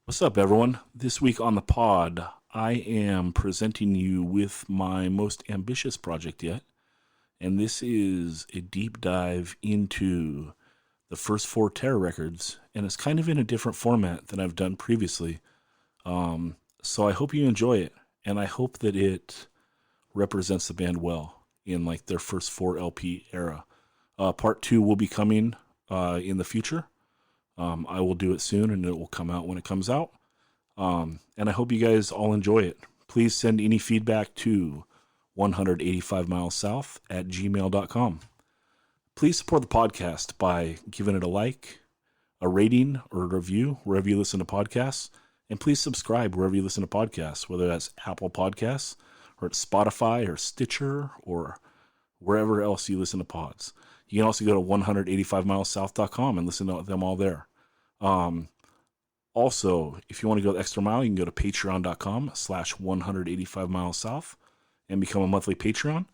What's up, everyone? This week on the pod, I am presenting you with my most ambitious project yet, and this is a deep dive into the first four Terror records, and it's kind of in a different format than I've done previously. So I hope you enjoy it, and I hope that it represents the band well in like their first four LP era. Part two will be coming in the future. I will do it soon, and it will come out when it comes out. And I hope you guys all enjoy it. Please send any feedback to 185milessouth at gmail.com. Please support the podcast by giving it a like, a rating, or a review wherever you listen to podcasts. And please subscribe wherever you listen to podcasts, whether that's Apple Podcasts, or it's Spotify, or Stitcher, or wherever else you listen to pods. You can also go to 185milessouth.com and listen to them all there. Also, if you want to go the extra mile, you can go to patreon.com/185milessouth and become a monthly Patreon.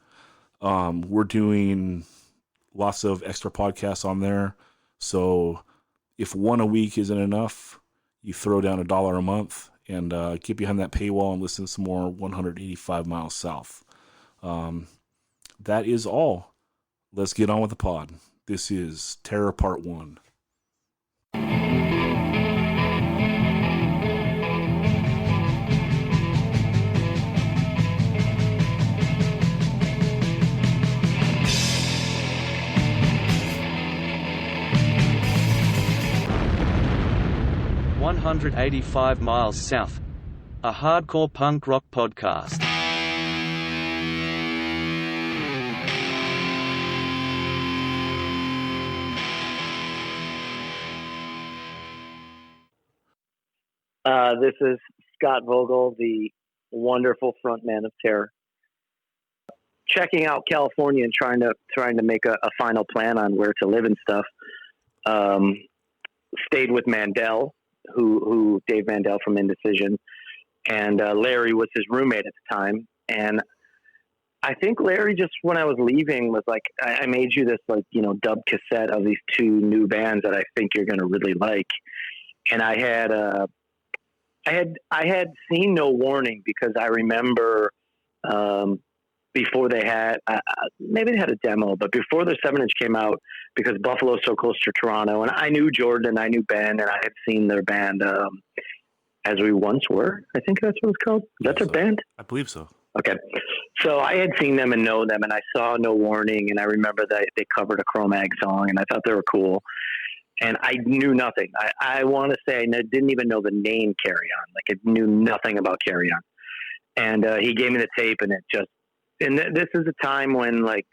We're doing lots of extra podcasts on there. So if one a week isn't enough, you throw down $1 a month and get behind that paywall and listen to some more 185 Miles South. That is all. Let's get on with the pod. This is Terror Part 1. "185 Miles South", a hardcore punk rock podcast. This is Scott Vogel, the wonderful frontman of Terror. Checking out California and trying to make a final plan on where to live and stuff. Stayed with Mandel, who Dave Mandel from Indecision, and Larry was his roommate at the time. And I think Larry, just when I was leaving, was like, I made you this dub cassette of these two new bands that I think you're going to really like. And I had seen No Warning because I remember before they had maybe they had a demo, but before their 7-inch came out, because Buffalo's so close to Toronto, and I knew Jordan, I knew Ben, and I had seen their band As We Once Were. I think that's what it's called. That's their band. I believe so. Okay, so I had seen them and know them, and I saw No Warning, and I remember that they covered a Cro-Mag song, and I thought they were cool. And I knew nothing. I want to say I didn't even know the name Carry On. Like, I knew nothing about Carry On. And he gave me the tape, and this is a time when like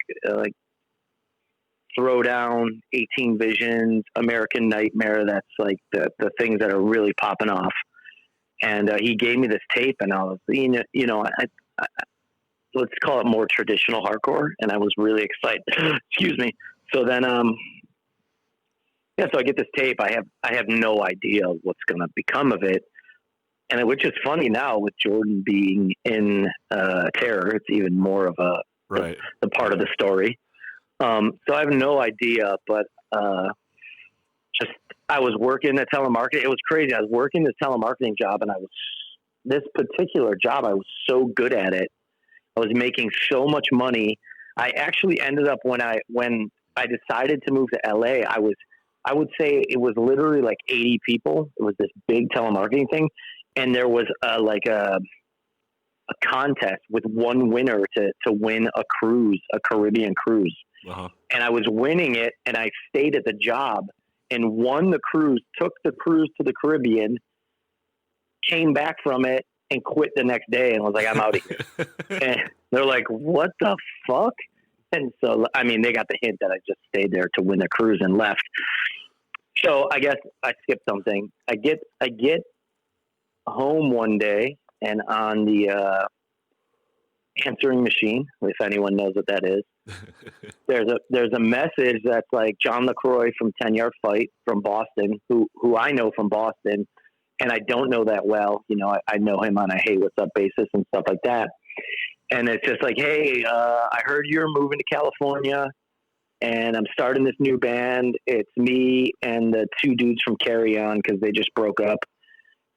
Throwdown, 18 Visions, American Nightmare. That's like the things that are really popping off. And he gave me this tape, and I was, I let's call it more traditional hardcore. And I was really excited. Excuse me. So then, so I get this tape. I have no idea what's going to become of it, and which is funny now with Jordan being in Terror. It's even more of the part of the story. So I have no idea, but I was working at telemarketing. It was crazy. I was working this telemarketing job, and this particular job, I was so good at it. I was making so much money. I actually ended up when I decided to move to LA, I would say it was literally like 80 people. It was this big telemarketing thing. And there was a contest with one winner to win a cruise, a Caribbean cruise. Uh-huh. And I was winning it, and I stayed at the job and won the cruise, took the cruise to the Caribbean, came back from it, and quit the next day and was like, I'm out of here. And they're like, what the fuck? And so, they got the hint that I just stayed there to win the cruise and left. So I guess I skipped something. I get home one day, and on the answering machine, if anyone knows what that is, there's a message that's like John LaCroix from 10 Yard Fight from Boston, who I know from Boston, and I don't know that well. I know him on a hey, what's up basis and stuff like that. And it's just like, hey, I heard you're moving to California, and I'm starting this new band. It's me and the two dudes from Carry On, because they just broke up.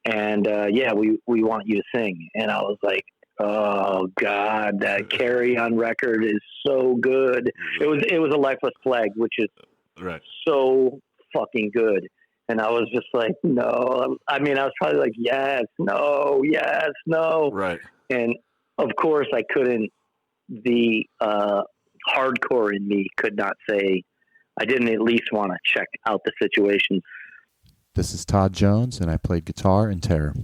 And yeah, we want you to sing. And I was like, oh God, that Carry On record is so good. It was a Lifeless Flag, which is so fucking good. And I was just like, no. I mean, I was probably like, yes, no. Right. And of course, I couldn't. The hardcore in me could not say. I didn't at least want to check out the situation. This is Todd Jones, and I played guitar in Terror.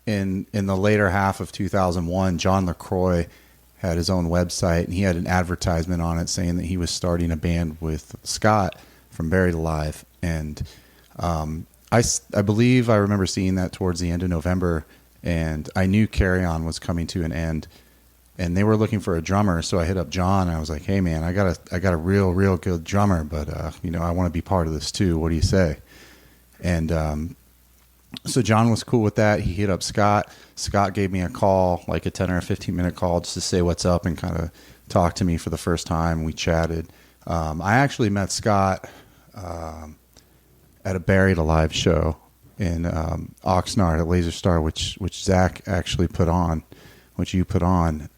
In the later half of 2001, John LaCroix had his own website, and he had an advertisement on it saying that he was starting a band with Scott from Buried Alive. And I believe I remember seeing that towards the end of November, and I knew Carry On was coming to an end, and they were looking for a drummer. So I hit up John, and I was like, hey man, I got a real good drummer, but I want to be part of this too. What do you say? And so John was cool with that. He hit up Scott. Scott gave me a call, like a 10 or a 15-minute call, just to say what's up and kind of talk to me for the first time. We chatted. I actually met Scott at a Buried Alive show in Oxnard at Laser Star, which Zach actually put on, which you put on.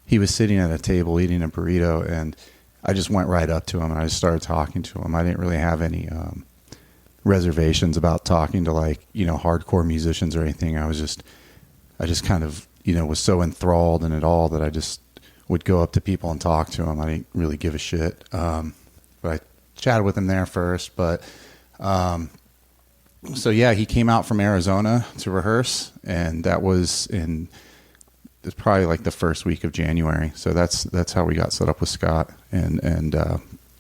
He was sitting at a table eating a burrito, and I just went right up to him and I just started talking to him. I didn't really have any reservations about talking to hardcore musicians or anything. I just kind of was so enthralled in it all that I just would go up to people and talk to them. I didn't really give a shit, but I chatted with him there first. But so yeah, he came out from Arizona to rehearse, and that was it's probably like the first week of January. So that's how we got set up with Scott and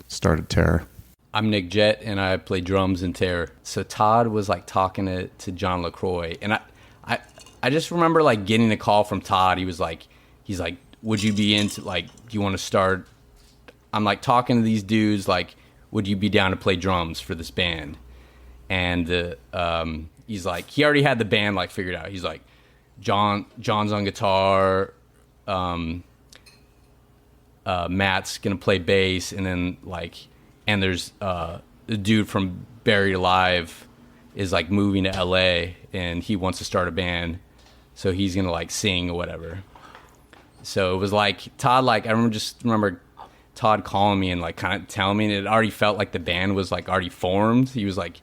started Terror. I'm Nick Jett, and I play drums in Terror. So Todd was like talking to John LaCroix, and I just remember like getting a call from Todd. He's like, would you be into, like, do you want to start? I'm like talking to these dudes, like, would you be down to play drums for this band? And he's like, he already had the band like figured out. He's like, John's on guitar, Matt's gonna play bass, and then and there's the dude from Buried Alive is like moving to LA and he wants to start a band, so he's gonna like sing or whatever. So it was like Todd, like I remember Todd calling me and like kind of telling me, and it already felt like the band was like already formed. He's like,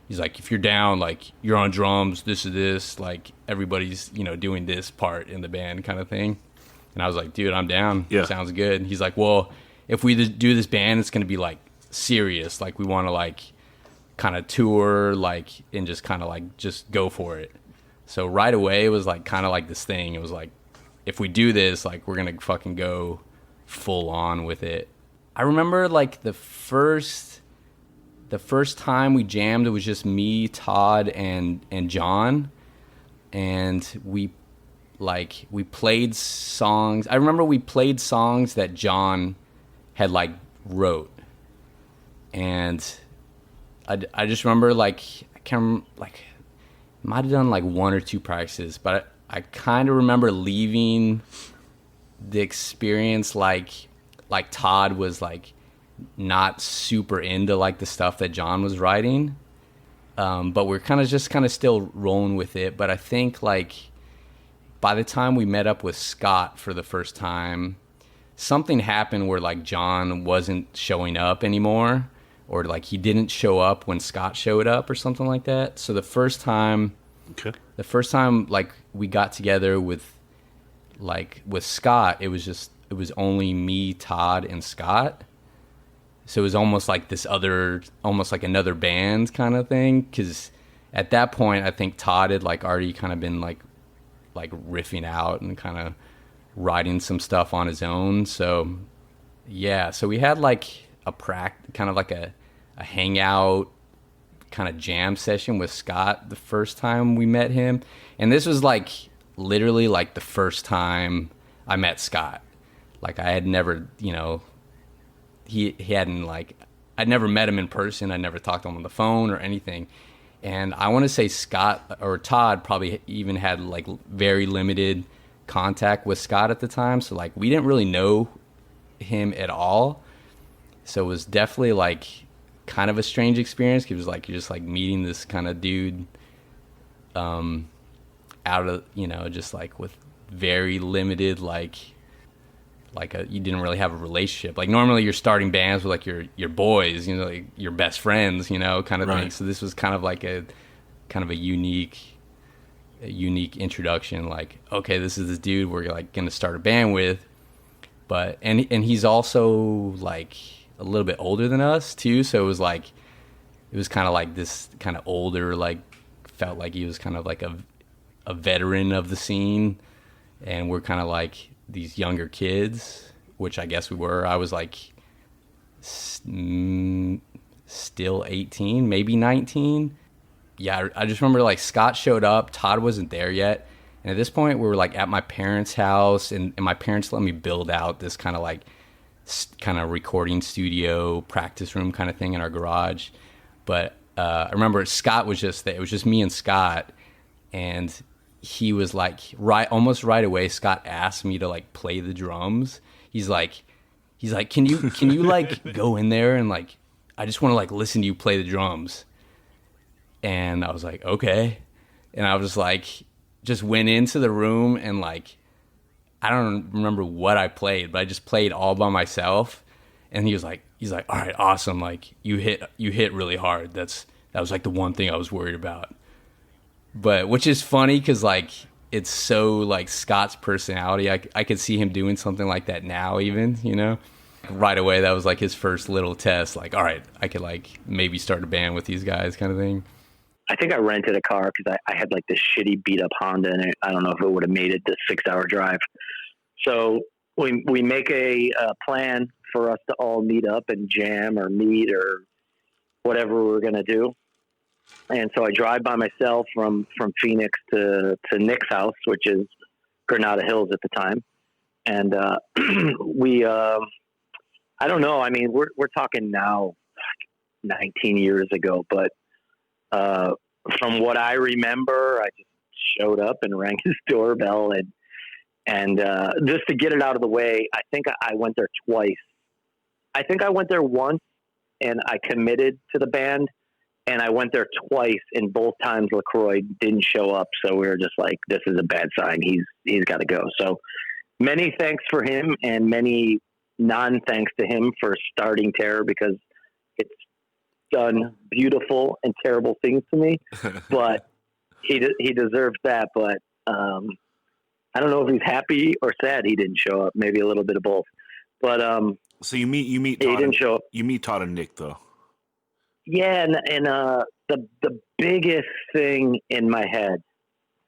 if you're down, like you're on drums, this is this, like everybody's doing this part in the band kind of thing. And I was like, dude, I'm down. Yeah, sounds good. He's like, well, if we do this band, it's gonna be like serious, like we want to like kind of tour, like, and just kind of like just go for it. So right away it was like kind of like this thing. It was like, if we do this, like we're gonna fucking go full on with it. I remember like the first time we jammed, it was just me, Todd, and John, and we played songs. I remember we played songs that John had like wrote. And I just remember like I can't like might have done like one or two practices, but I kind of remember leaving the experience like Todd was like not super into like the stuff that John was writing, but we're kind of still rolling with it. But I think like by the time we met up with Scott for the first time, something happened where like John wasn't showing up anymore. Or like he didn't show up when Scott showed up or something like that. So the first time like we got together with Scott, it was only me, Todd, and Scott. So it was almost like almost like another band kind of thing. Because at that point, I think Todd had like already kind of been like riffing out and kind of writing some stuff on his own. So yeah, so we had like kind of like a hangout kind of jam session with Scott the first time we met him. And this was like literally like the first time I met Scott. Like I had never, he hadn't like, I'd never met him in person. I never talked to him on the phone or anything. And I want to say Scott or Todd probably even had like very limited contact with Scott at the time. So like we didn't really know him at all. So it was definitely like kind of a strange experience. It was like you're just like meeting this kind of dude out of, you know, just like with very limited you didn't really have a relationship. Like normally you're starting bands with like your boys, you know, like your best friends, you know, kind of thing. So this was kind of like a unique introduction. Like, okay, this is this dude we're like going to start a band with, but and he's also like a little bit older than us too. So it was kind of like this kind of older, like felt like he was kind of like a veteran of the scene, and we're kind of like these younger kids, which I guess we were. I was like still 18, maybe 19. Yeah, I just remember like Scott showed up, Todd wasn't there yet, and at this point we were like at my parents' house, and my parents let me build out this kind of like recording studio, practice room kind of thing in our garage. But I remember Scott was just there. It was just me and Scott, and he was like almost right away Scott asked me to like play the drums. He's like can you like go in there and like I just want to like listen to you play the drums. And I was like, okay. And I was like, just went into the room and like I don't remember what I played, but I just played all by myself. And he's like, all right, awesome. Like you hit really hard. That was like the one thing I was worried about. But which is funny because like it's so like Scott's personality. I could see him doing something like that now, even, you know, right away. That was like his first little test. Like, all right, I could like maybe start a band with these guys, kind of thing. I think I rented a car because I had like this shitty beat up Honda, and I don't know if it would have made it this 6-hour drive. So we make a plan for us to all meet up and jam or meet or whatever we're gonna do. And so I drive by myself from Phoenix to Nick's house, which is Granada Hills at the time. And we, I don't know. I mean, we're talking now 19 years ago, but from what I remember, I just showed up and rang his doorbell and just to get it out of the way, I think I went there twice. I think I went there once and I committed to the band. And I went there twice, and both times LaCroix didn't show up. So we were just like, this is a bad sign. He's got to go. So many thanks for him and many non-thanks to him for starting Terror, because it's done beautiful and terrible things to me. But he deserves that. But I don't know if he's happy or sad he didn't show up. Maybe a little bit of both. But so you meet Todd. He didn't show up. You meet Todd and Nick though. Yeah, and the biggest thing in my head,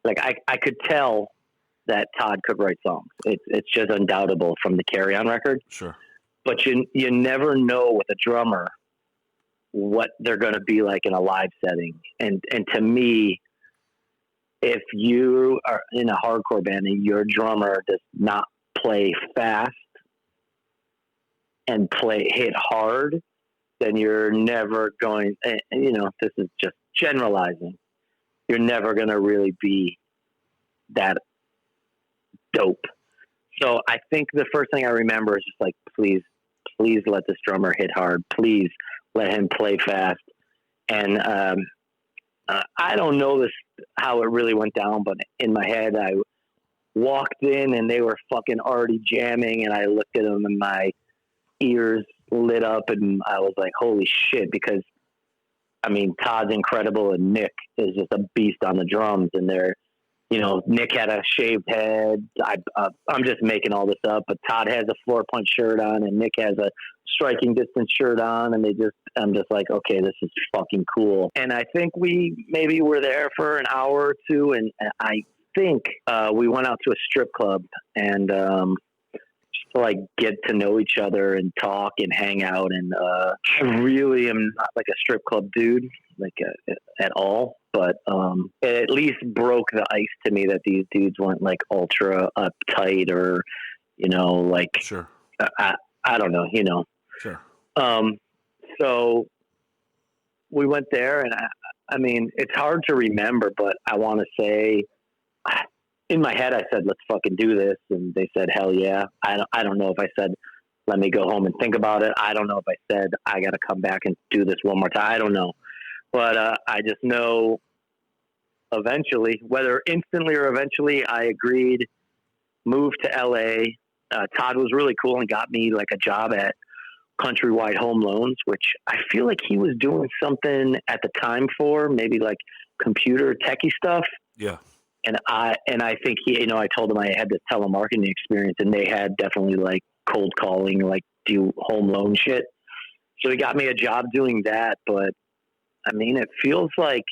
like I could tell that Todd could write songs. It's just undoubtable from the Carry On record. Sure. But you never know with a drummer what they're going to be like in a live setting. And to me, if you are in a hardcore band and your drummer does not play fast and hit hard, then you're never going, you know, this is just generalizing. You're never going to really be that dope. So I think the first thing I remember is just like, please let this drummer hit hard. Please let him play fast. And I don't know how it really went down, but in my head, I walked in and they were fucking already jamming, and I looked at them and my ears lit up, and I was like, holy shit, because I mean, Todd's incredible and Nick is just a beast on the drums, and they're, you know, Nick had a shaved head. I'm just making all this up, but Todd has a 4-punch shirt on and Nick has a striking distance shirt on, and I'm just like, okay, this is fucking cool. And I think we maybe were there for an hour or two, and I think we went out to a strip club and to like get to know each other and talk and hang out. And I really am not like a strip club dude, like at all. But it at least broke the ice to me that these dudes weren't like ultra uptight or, you know, like, sure. I don't know, you know. Sure. So we went there, and I mean, it's hard to remember, but I want to say, in my head, I said, let's fucking do this. And they said, hell yeah. I don't know if I said, let me go home and think about it. I don't know if I said, I got to come back and do this one more time. I don't know. But I just know eventually, whether instantly or eventually, I agreed, moved to LA. Todd was really cool and got me like a job at Countrywide Home Loans, which I feel like he was doing something at the time for maybe like computer techie stuff. Yeah. And I think he, I told him I had this telemarketing experience, and they had definitely like cold calling, like do home loan shit. So he got me a job doing that. But I mean, it feels like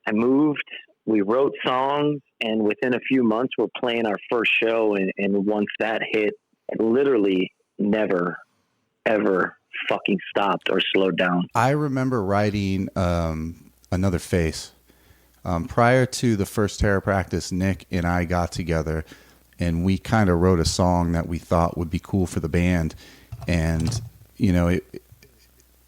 I moved, we wrote songs, and within a few months we're playing our first show. And once that hit, it literally never, ever fucking stopped or slowed down. I remember writing Another Face. Prior to the first Terror practice, Nick and I got together and we kind of wrote a song that we thought would be cool for the band. And,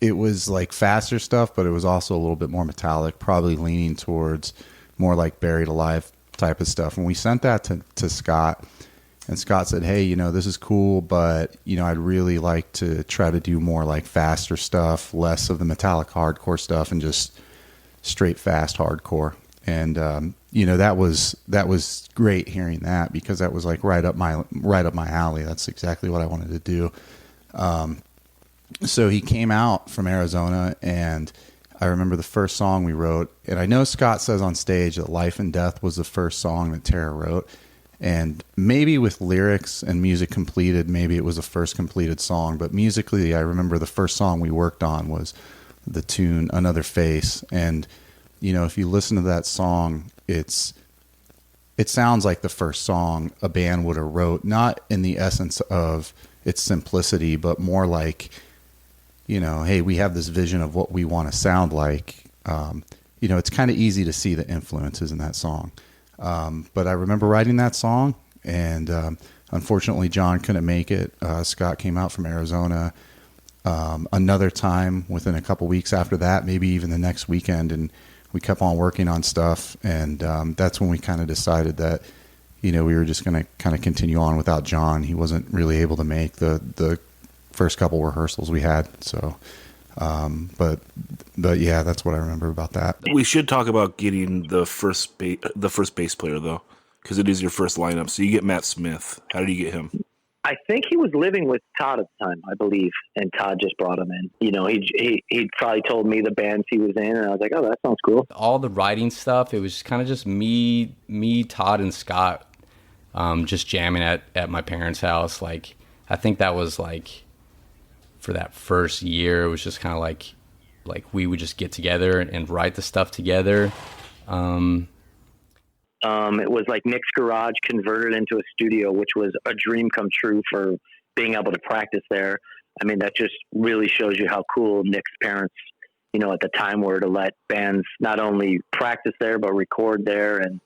it was like faster stuff, but it was also a little bit more metallic, probably leaning towards more like Buried Alive type of stuff. And we sent that to Scott, and Scott said, hey, this is cool, but, I'd really like to try to do more like faster stuff, less of the metallic hardcore stuff, and just straight fast hardcore. And that was great hearing that, because that was like right up my alley. That's exactly what I wanted to do. So he came out from Arizona, and I remember the first song we wrote, and I know Scott says on stage that Life and Death was the first song that Tara wrote, and maybe with lyrics and music completed, maybe it was the first completed song, but musically I remember the first song we worked on was the tune Another Face. And if you listen to that song, it sounds like the first song a band would have wrote, not in the essence of its simplicity, but more like, hey, we have this vision of what we want to sound like. It's kind of easy to see the influences in that song. But I remember writing that song, and unfortunately John couldn't make it. Scott came out from Arizona another time within a couple weeks after that, maybe even the next weekend, and we kept on working on stuff, and that's when we kind of decided that we were just going to kind of continue on without John. He wasn't really able to make the first couple rehearsals we had. So but yeah, that's what I remember about that. We should talk about getting the first bass player though, because it is your first lineup. So you get Matt Smith. How did you get him? I think he was living with Todd at the time, I believe, and Todd just brought him in. He probably told me the bands he was in, and I was like, oh, that sounds cool. All the writing stuff, it was kind of just me, Todd, and Scott just jamming at my parents' house. Like, I think that was like, for that first year, it was just kind of like we would just get together and write the stuff together. It was like Nick's garage converted into a studio, which was a dream come true for being able to practice there. I mean, that just really shows you how cool Nick's parents, at the time were, to let bands not only practice there, but record there, and,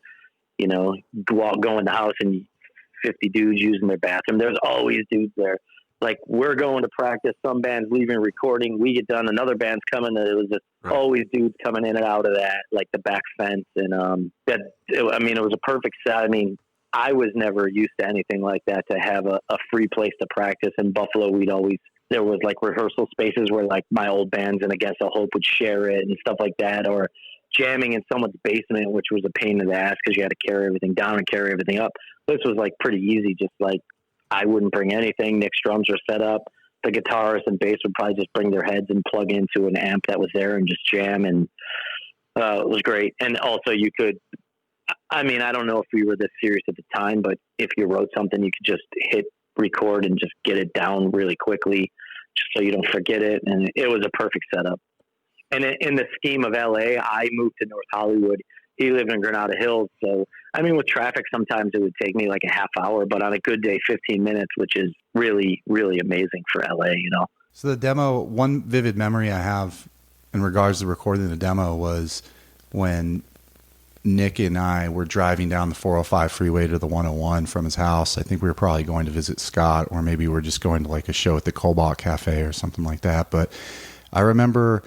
go in the house and 50 dudes using their bathroom. There's always dudes there. Like, we're going to practice, some bands leaving recording, we get done, another band's coming, and it was just always dudes coming in and out of that, like the back fence. And it was a perfect set. I mean, I was never used to anything like that, to have a free place to practice. In Buffalo, there was like rehearsal spaces where like my old bands and Against All Hope would share it and stuff like that, or jamming in someone's basement, which was a pain in the ass because you had to carry everything down and carry everything up. This was like pretty easy, just like, I wouldn't bring anything. Nick's drums were set up. The guitarist and bass would probably just bring their heads and plug into an amp that was there and just jam. And it was great. And also you could, I mean, I don't know if we were this serious at the time, but if you wrote something, you could just hit record and just get it down really quickly just so you don't forget it. And it was a perfect setup. And in the scheme of LA, I moved to North Hollywood. He lived in Granada Hills. So, I mean, with traffic, sometimes it would take me like a half hour, but on a good day, 15 minutes, which is really, really amazing for LA, So the demo, one vivid memory I have in regards to recording the demo was when Nick and I were driving down the 405 freeway to the 101 from his house. I think we were probably going to visit Scott, or maybe we were just going to like a show at the Cobalt Cafe or something like that. But I remember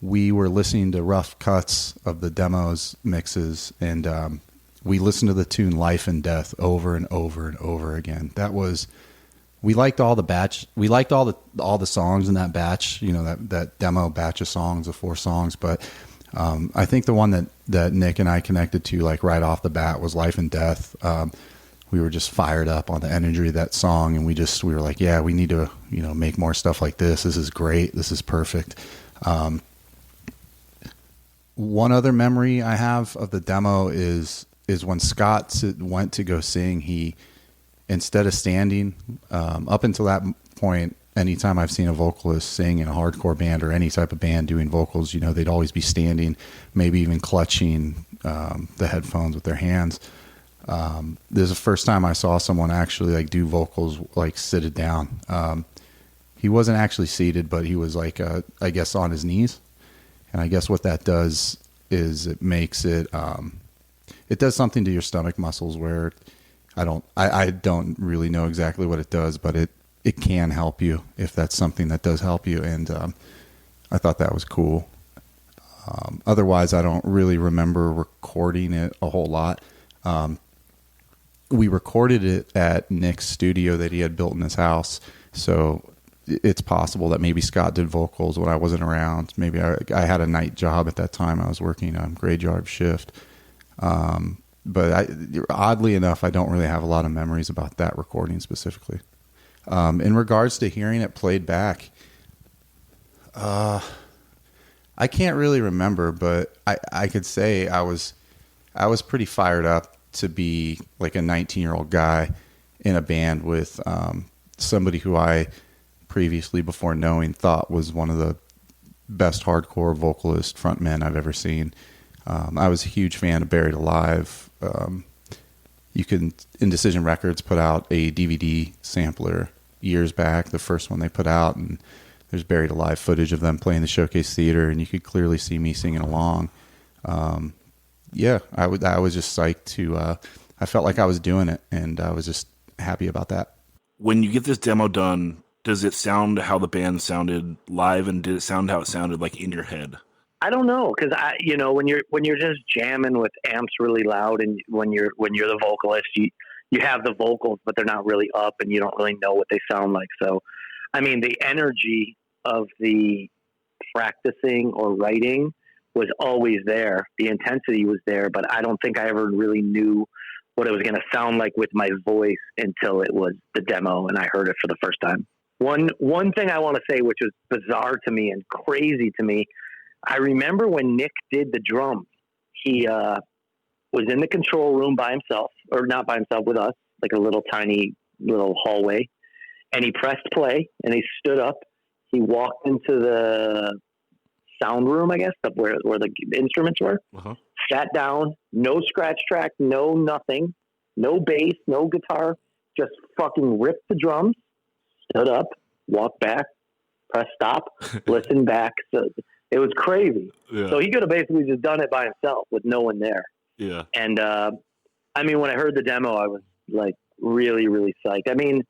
we were listening to rough cuts of the demos mixes, and we listened to the tune Life and Death over and over and over again. That was we liked all the songs in that batch, that demo batch of songs, of 4 songs. But I think the one that Nick and I connected to, like right off the bat, was Life and Death. We were just fired up on the energy of that song, and we were like, yeah, we need to, make more stuff like this. This is great. This is perfect. One other memory I have of the demo is when Scott went to go sing, he, instead of standing, up until that point, anytime I've seen a vocalist sing in a hardcore band or any type of band doing vocals, they'd always be standing, maybe even clutching the headphones with their hands. This is the first time I saw someone actually like do vocals, like seated down. He wasn't actually seated, but he was like, I guess on his knees. And I guess what that does is it makes it does something to your stomach muscles where I don't really know exactly what it does, but it can help you if that's something that does help you. And I thought that was cool. Otherwise, I don't really remember recording it a whole lot. We recorded it at Nick's studio that he had built in his house. So it's possible that maybe Scott did vocals when I wasn't around. Maybe I had a night job at that time. I was working a graveyard shift. But oddly enough, I don't really have a lot of memories about that recording specifically. In regards to hearing it played back, I can't really remember, but I could say I was pretty fired up to be like a 19-year-old guy in a band with somebody who I previously, before knowing, thought was one of the best hardcore vocalist frontmen I've ever seen. I was a huge fan of Buried Alive. Indecision Records put out a DVD sampler years back, the first one they put out, and there's Buried Alive footage of them playing the Showcase Theater, and you could clearly see me singing along. I was just psyched to, I felt like I was doing it, and I was just happy about that. When you get this demo done, does it sound how the band sounded live, and did it sound how it sounded like in your head? I don't know, because when you're just jamming with amps really loud, and when you're the vocalist, you have the vocals, but they're not really up, and you don't really know what they sound like. So, I mean, the energy of the practicing or writing was always there. The intensity was there, but I don't think I ever really knew what it was going to sound like with my voice until it was the demo and I heard it for the first time. One thing I want to say, which was bizarre to me and crazy to me, I remember when Nick did the drums, he was in the control room by himself, or not by himself, with us, like a little tiny little hallway, and he pressed play and he stood up. He walked into the sound room, I guess, up where the instruments were, sat down, no scratch track, no nothing, no bass, no guitar, just fucking ripped the drums, stood up, walked back, pressed stop, listened back. So it was crazy. Yeah. So he could have basically just done it by himself with no one there. Yeah. And, I mean, when I heard the demo, I was like really, really psyched. I mean,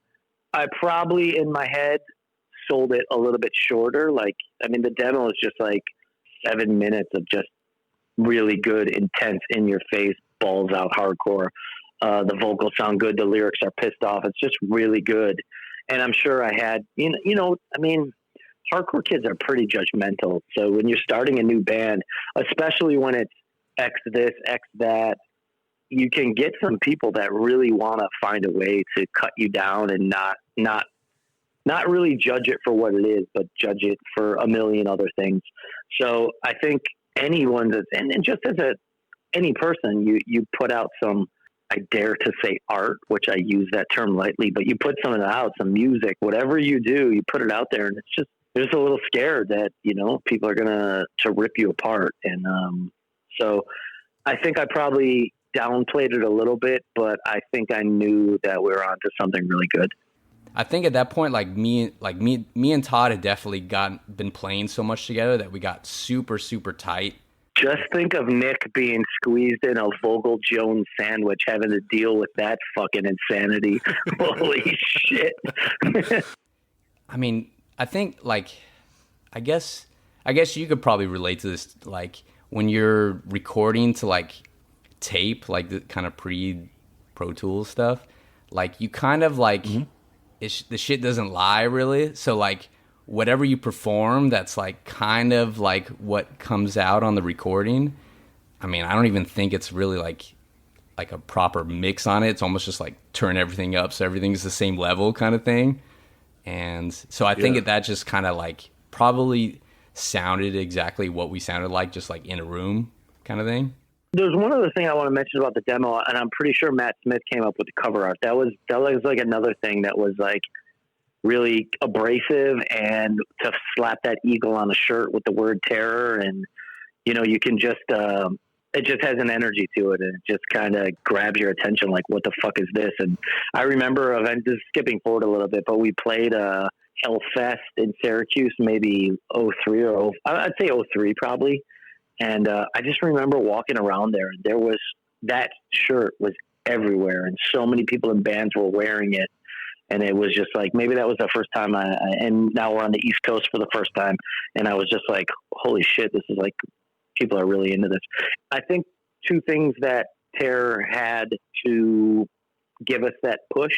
I probably in my head sold it a little bit shorter. Like, I mean, the demo is just like 7 minutes of just really good, intense, in your face, balls out hardcore. The vocals sound good. The lyrics are pissed off. It's just really good. And I'm sure I had, I mean, hardcore kids are pretty judgmental. So when you're starting a new band, especially when it's X this, X that, you can get some people that really want to find a way to cut you down and not really judge it for what it is, but judge it for a million other things. So I think anyone and just as any person, you put out some, I dare to say art, which I use that term lightly, but you put some of that out, some music, whatever you do, you put it out there, and it's just, you're just a little scared that, people are going to rip you apart. And, so I think I probably downplayed it a little bit, but I think I knew that we were onto something really good. I think at that point, me and Todd had definitely been playing so much together that we got super, super tight. Just think of Nick being squeezed in a Vogel Jones sandwich, having to deal with that fucking insanity. Holy shit. I mean, I think I guess you could probably relate to this, when you're recording to tape, the kind of pre-Pro Tools stuff, you kind of the shit doesn't lie really. So like whatever you perform, that's like kind of like what comes out on the recording. I mean, I don't even think it's really like a proper mix on it. It's almost just like turn everything up so everything's the same level kind of thing. And so I think that just kind of like probably sounded exactly what we sounded like, just like in a room kind of thing. There's one other thing I want to mention about the demo, and I'm pretty sure Matt Smith came up with the cover art. That was like another thing that was like really abrasive, and to slap that eagle on a shirt with the word terror, and you can just it just has an energy to it, and it just kind of grabs your attention. Like, what the fuck is this? And I remember just skipping forward a little bit, but we played Hellfest in Syracuse, maybe 03 or I'd say 03 probably. And I just remember walking around there, and there was that shirt was everywhere, and so many people in bands were wearing it. And it was just like, maybe that was the first time and now we're on the East Coast for the first time. And I was just like, holy shit, this is like, people are really into this. I think two things that Terror had to give us that push.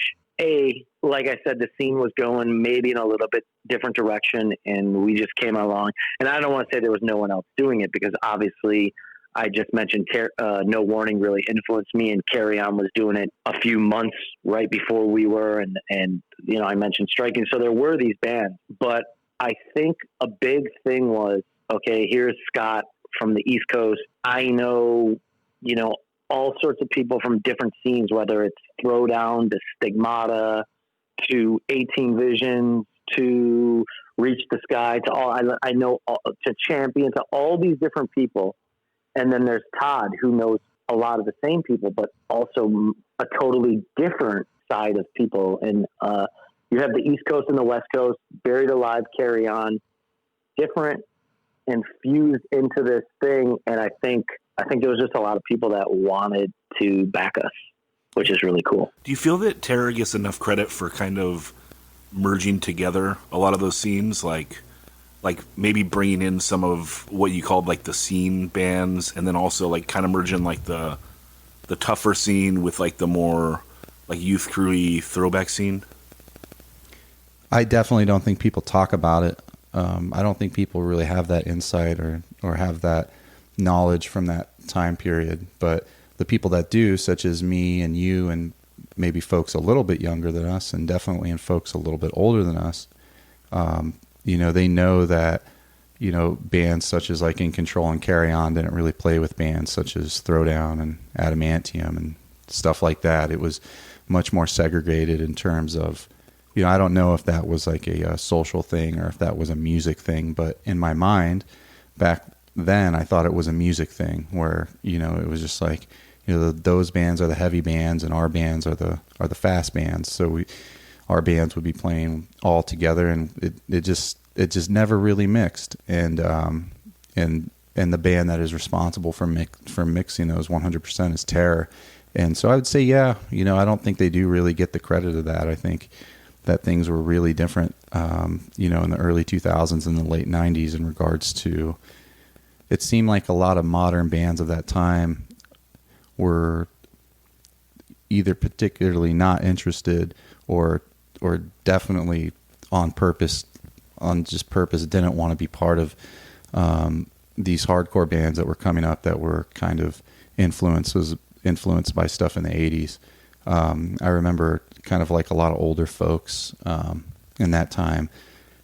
Like I said, the scene was going maybe in a little bit different direction, and we just came along. And I don't want to say there was no one else doing it, because obviously I just mentioned No Warning really influenced me, and Carry On was doing it a few months right before we were. And I mentioned Striking. So there were these bands, but I think a big thing was, okay, here's Scott from the East Coast. I know, all sorts of people from different scenes, whether it's Throwdown to Stigmata to 18 Visions to Reach the Sky to I know to Champion, to all these different people. And then there's Todd, who knows a lot of the same people, but also a totally different side of people. And you have the East Coast and the West Coast, Buried Alive, Carry On, different and fused into this thing. And I think there was just a lot of people that wanted to back us, which is really cool. Do you feel that Terror gets enough credit for kind of merging together a lot of those scenes, like maybe bringing in some of what you called like the scene bands, and then also like kind of merging like the tougher scene with like the more like youth crewy throwback scene? I definitely don't think people talk about it. I don't think people really have that insight or have that knowledge from that time period. But the people that do, such as me and you and maybe folks a little bit younger than us, and definitely in folks a little bit older than us, they know that, bands such as like In Control and Carry On didn't really play with bands such as Throwdown and Adamantium and stuff like that. It was much more segregated in terms of, I don't know if that was like a social thing or if that was a music thing, but in my mind back then, I thought it was a music thing where, it was just like, those bands are the heavy bands and our bands are the fast bands. So our bands would be playing all together, and it just never really mixed. And the band that is responsible for mixing those 100% is Terror. And so I would say, yeah, I don't think they do really get the credit of that. I think that things were really different, in the early 2000s and the late 90s in regards to, it seemed like a lot of modern bands of that time were either particularly not interested or definitely on purpose didn't want to be part of these hardcore bands that were coming up that were kind of influenced by stuff in the 80s. I remember kind of like a lot of older folks in that time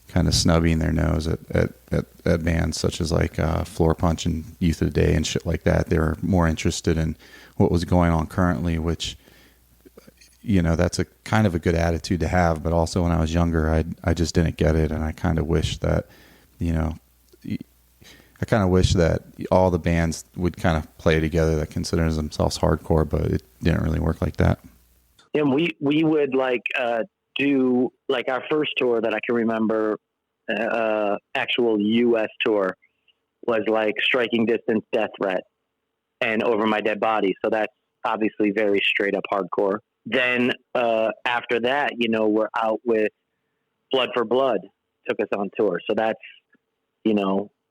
kind of snubbing their nose at bands such as like Floor Punch and Youth of the Day and shit like that. They were more interested in what was going on currently, which, that's a kind of a good attitude to have. But also when I was younger, I just didn't get it. And I kind of wish that, all the bands would kind of play together that considers themselves hardcore, but it didn't really work like that. And we would like do like our first tour that I can remember, actual U.S. tour was like Striking Distance, Death Threat, and Over My Dead Body. So that's obviously very straight up hardcore. Then after that, we're out with Blood for Blood, took us on tour. So that's,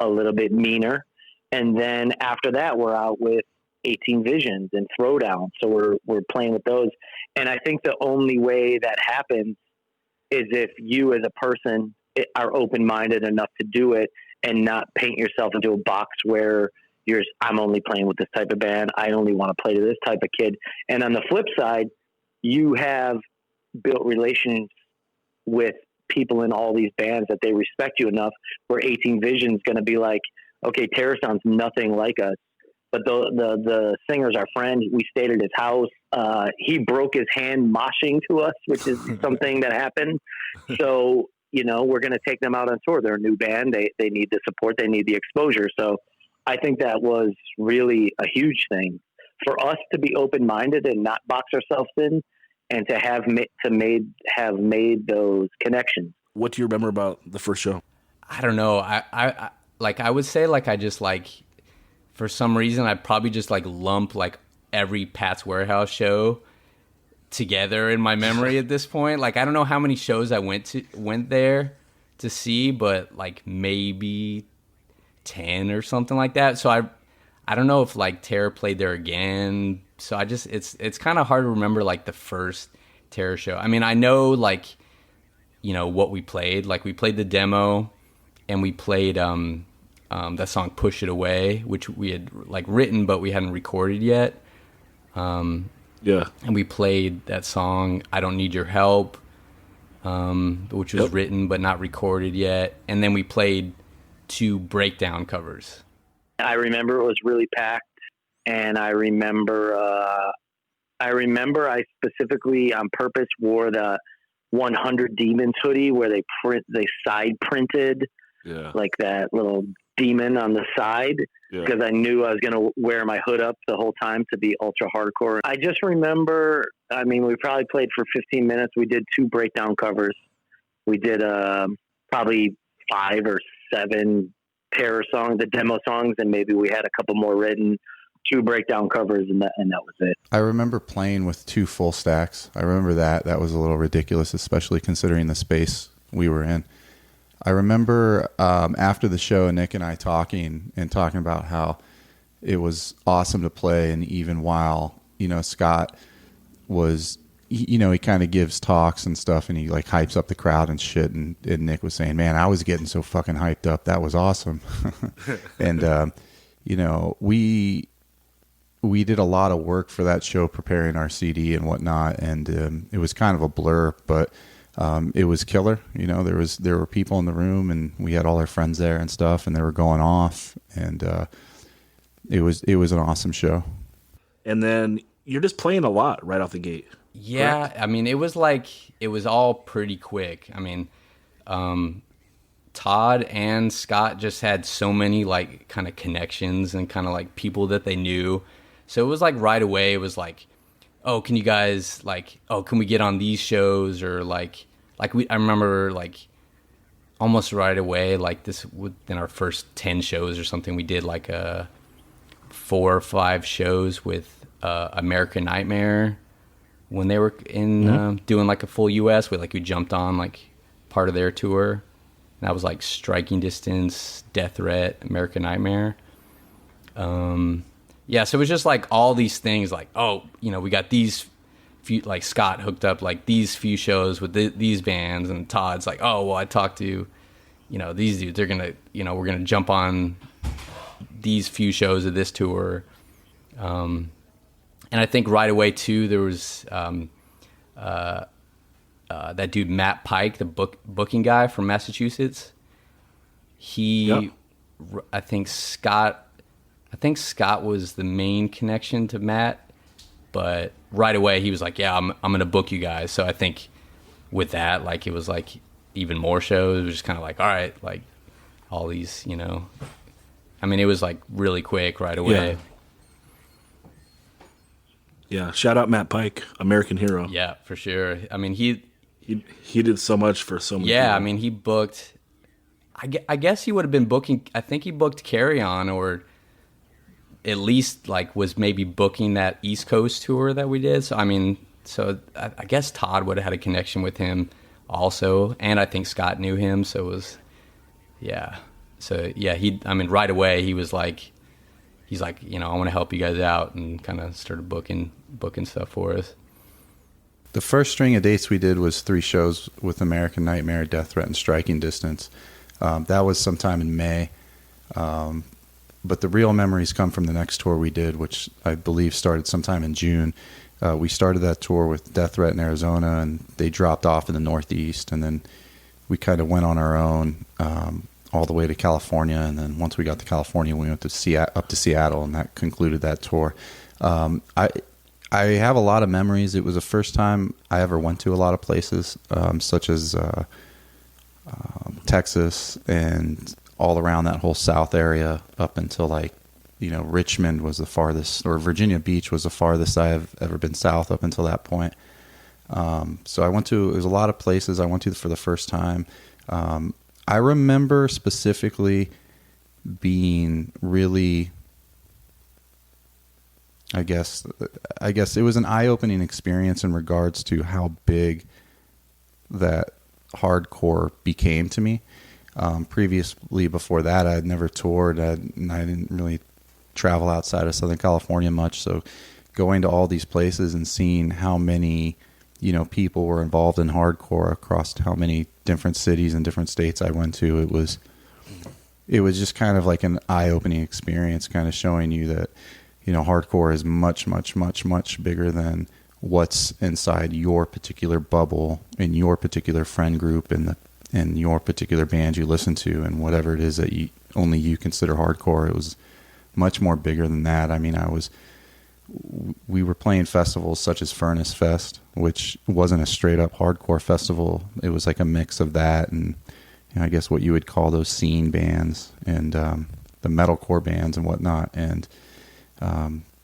a little bit meaner. And then after that, we're out with 18 Visions and Throwdown. So we're playing with those. And I think the only way that happens is if you as a person are open-minded enough to do it and not paint yourself into a box where I'm only playing with this type of band. I only want to play to this type of kid. And on the flip side, you have built relations with people in all these bands that they respect you enough where 18 Vision is going to be like, okay, Terror sounds nothing like us, but the singer's our friend. We stayed at his house. He broke his hand moshing to us, which is something that happened. So, we're going to take them out on tour. They're a new band. They need the support. They need the exposure. So I think that was really a huge thing for us to be open-minded and not box ourselves in, and to have made those connections. What do you remember about the first show? I don't know. I would say I just for some reason I probably just lump every Pat's Warehouse show together in my memory at this point. I don't know how many shows I went there to see, but maybe 10 or something like that. So I don't know if Terror played there again. So it's kind of hard to remember the first Terror show. I mean, I know what we played. We played the demo, and we played that song "Push It Away," which we had written but we hadn't recorded yet. Yeah, and we played that song "I Don't Need Your Help," which was written but not recorded yet. And then we played 2 breakdown covers. I remember it was really packed, and I remember I specifically on purpose wore the 100 Demons hoodie where they side printed that little demon on the side, because I knew I was going to wear my hood up the whole time to be ultra hardcore. I just remember, we probably played for 15 minutes. We did 2 breakdown covers. We did probably 5 or 7 Terror songs, the demo songs, and maybe we had a couple more written, 2 breakdown covers, and that was it. I remember playing with 2 full stacks. I remember that was a little ridiculous, especially considering the space we were in. I remember after the show, Nick and I talking about how it was awesome to play, and even while Scott was, he kind of gives talks and stuff, and he hypes up the crowd and shit, and Nick was saying, man, I was getting so fucking hyped up. That was awesome. And we did a lot of work for that show, preparing our CD and whatnot, and it was kind of a blur, but it was killer. There were people in the room, and we had all our friends there and stuff, and they were going off, and it was an awesome show. And then you're just playing a lot right off the gate. Yeah, correct? I mean, it was all pretty quick. I mean, Todd and Scott just had so many kind of connections and kind of people that they knew. So it was right away. It was oh, can you guys can we get on these shows? Or I remember almost right away, this within our first 10 shows or something, we did 4 or 5 shows with American Nightmare when they were in doing a full US. We jumped on part of their tour. And that was Striking Distance, Death Threat, American Nightmare. Yeah, so it was just all these things we got these few, Scott hooked up these few shows with these bands, and Todd's oh, well, I talked to, these dudes, they're going to, we're going to jump on these few shows of this tour. And I think right away too, there was that dude, Matt Pike, the booking guy from Massachusetts. I think Scott was the main connection to Matt, but right away he was yeah, I'm going to book you guys. So I think with that, it was even more shows. It was just kind of all right, all these, I mean, it was really quick right away. Yeah. Shout out Matt Pike, American hero. Yeah, for sure. I mean, he did so much for so many people. I mean, he booked, I guess he would have been booking, I think he booked Carry On, or at least was maybe booking that East Coast tour that we did. So I mean, I guess Todd would have had a connection with him also, and I think Scott knew him, so it was, yeah. So yeah, right away he was he's I want to help you guys out, and kind of started booking stuff for us. The first string of dates we did was 3 shows with American Nightmare, Death Threat, and Striking Distance. That was sometime in May. But the real memories come from the next tour we did, which I believe started sometime in June. We started that tour with Death Threat in Arizona, and they dropped off in the Northeast, and then we kind of went on our own all the way to California, and then once we got to California, we went to up to Seattle, and that concluded that tour. I have a lot of memories. It was the first time I ever went to a lot of places, such as Texas and all around that whole South area up until Richmond was the farthest, or Virginia Beach was the farthest I have ever been south up until that point. So there's a lot of places I went to for the first time. I remember specifically being really, I guess it was an eye-opening experience in regards to how big that hardcore became to me. Previously, before that, I had never toured, and I didn't really travel outside of Southern California much. So going to all these places and seeing how many, people were involved in hardcore across how many different cities and different states I went to, it was just kind of like an eye-opening experience, kind of showing you that, hardcore is much, much, much, much bigger than what's inside your particular bubble, in your particular friend group, in your particular band you listen to, and whatever it is that only you consider hardcore. It was much more bigger than that. I mean, we were playing festivals such as Furnace Fest, which wasn't a straight up hardcore festival. It was like a mix of that and I guess what you would call those scene bands and the metalcore bands and whatnot. And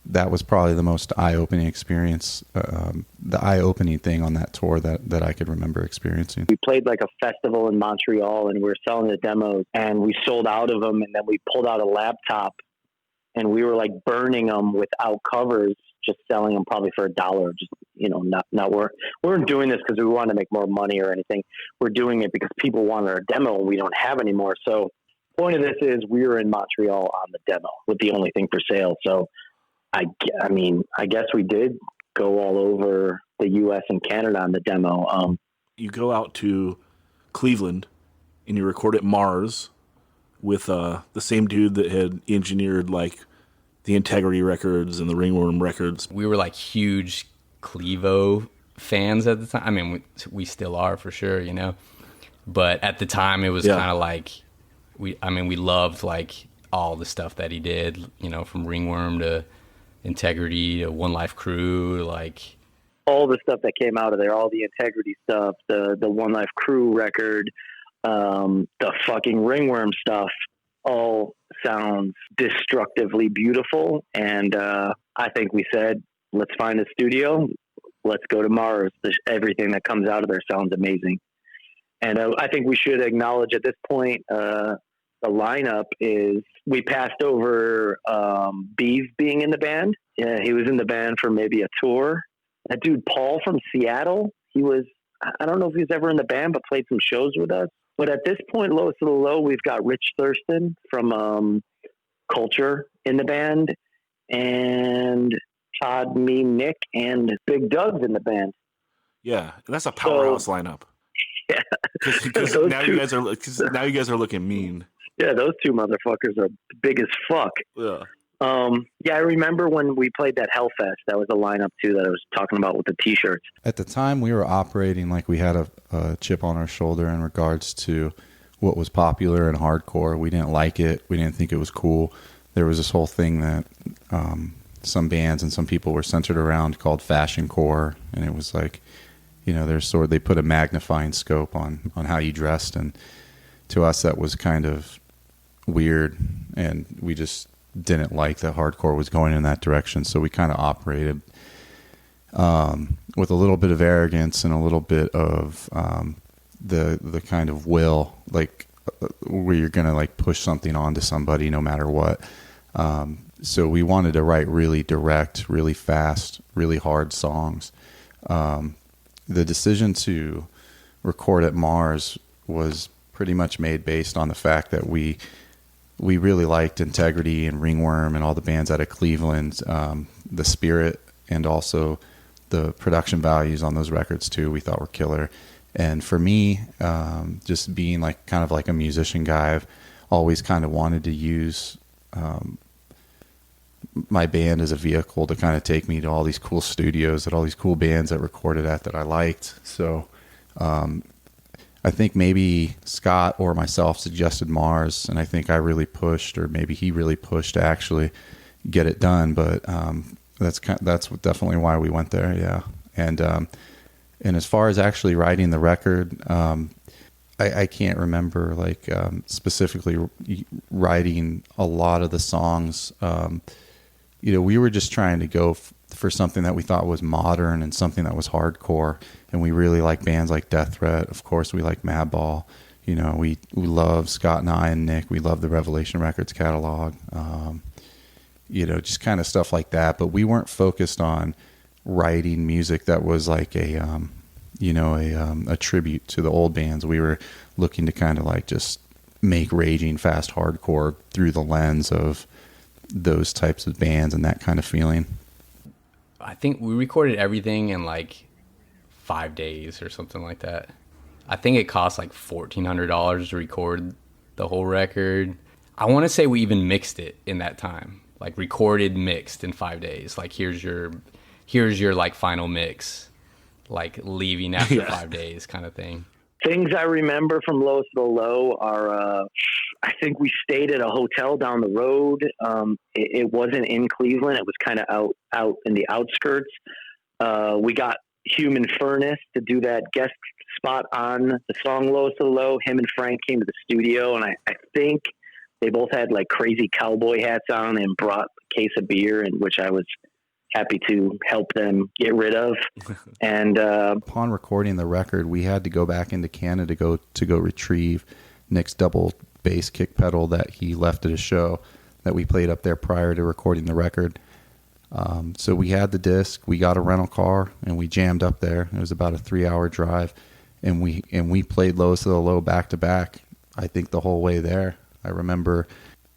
that was probably the most eye-opening experience, the eye-opening thing on that tour that I could remember experiencing. We played like a festival in Montreal, and we were selling the demos, and we sold out of them, and then we pulled out a laptop, and we were like burning them without covers, just selling them probably for $1. Just, not we weren't doing this because we wanted to make more money or anything. We're doing it because people wanted our demo, and we don't have anymore. So point of this is we were in Montreal on the demo with the only thing for sale. So I guess we did go all over the U.S. and Canada on the demo. You go out to Cleveland and you record at Mars with the same dude that had engineered like the Integrity records and the Ringworm records. We were like huge Clevo fans at the time. I mean, we still are for sure, But at the time, it was kind of like we loved like all the stuff that he did, from Ringworm to Integrity to One Life Crew, like all the stuff that came out of there, all the Integrity stuff, the One Life Crew record, the fucking Ringworm stuff, all sounds destructively beautiful. And I think we said, let's find a studio, let's go to Mars. Everything that comes out of there sounds amazing. And I think we should acknowledge at this point, the lineup is, we passed over Beeve being in the band. Yeah, he was in the band for maybe a tour. That dude, Paul from Seattle, I don't know if he was ever in the band, but played some shows with us. But at this point, lowest of the low, we've got Rich Thurston from Culture in the band, and Todd, me, Nick, and Big Doug's in the band. Yeah, that's a powerhouse lineup. Yeah, because now you guys are looking mean. Yeah, those two motherfuckers are big as fuck. Yeah. I remember when we played that Hellfest, that was a lineup too that I was talking about with the t-shirts. At the time, we were operating like we had a chip on our shoulder in regards to what was popular in hardcore. We didn't like it. We didn't think it was cool. There was this whole thing that some bands and some people were centered around called fashion core, and it was like, they put a magnifying scope on how you dressed, and to us that was kind of weird, and we just didn't like that hardcore was going in that direction. So we kind of operated with a little bit of arrogance and a little bit of the kind of will, like where you're going to like push something onto somebody no matter what. So we wanted to write really direct, really fast, really hard songs. The decision to record at Mars was pretty much made based on the fact that we really liked Integrity and Ringworm and all the bands out of Cleveland, the spirit and also the production values on those records too, we thought were killer. And for me, just being like kind of like a musician guy, I've always kind of wanted to use my band as a vehicle to kind of take me to all these cool studios that all these cool bands that recorded at that I liked. So I think maybe Scott or myself suggested Mars, and I think I really pushed, or maybe he really pushed to actually get it done. But that's definitely why we went there. Yeah. And as far as actually writing the record, I can't remember like specifically writing a lot of the songs. We were just trying to go for something that we thought was modern and something that was hardcore. And we really like bands like Death Threat. Of course, we like Madball. We love Scott and I and Nick. We love the Revelation Records catalog. Just kind of stuff like that. But we weren't focused on writing music that was like a tribute to the old bands. We were looking to kind of like just make raging fast hardcore through the lens of those types of bands and that kind of feeling. I think we recorded everything in like 5 days or something like that. I think it cost like $1,400 to record the whole record. I want to say we even mixed it in that time, like recorded, mixed in 5 days. Like here's your like final mix, like leaving after 5 days kind of thing. Things I remember from Lowest of the Low are, I think we stayed at a hotel down the road. It wasn't in Cleveland. It was kind of out in the outskirts. We got Human Furnace to do that guest spot on the song Lowest of the Low. Him and Frank came to the studio, and I think they both had like crazy cowboy hats on and brought a case of beer, in which I was happy to help them get rid of. And upon recording the record, we had to go back into Canada to go retrieve Nick's double bass kick pedal that he left at a show that we played up there prior to recording the record. So we had the disc, we got a rental car, and we jammed up there. It was about a 3-hour drive, and we played Lowest of the Low back to back, I think the whole way there. I remember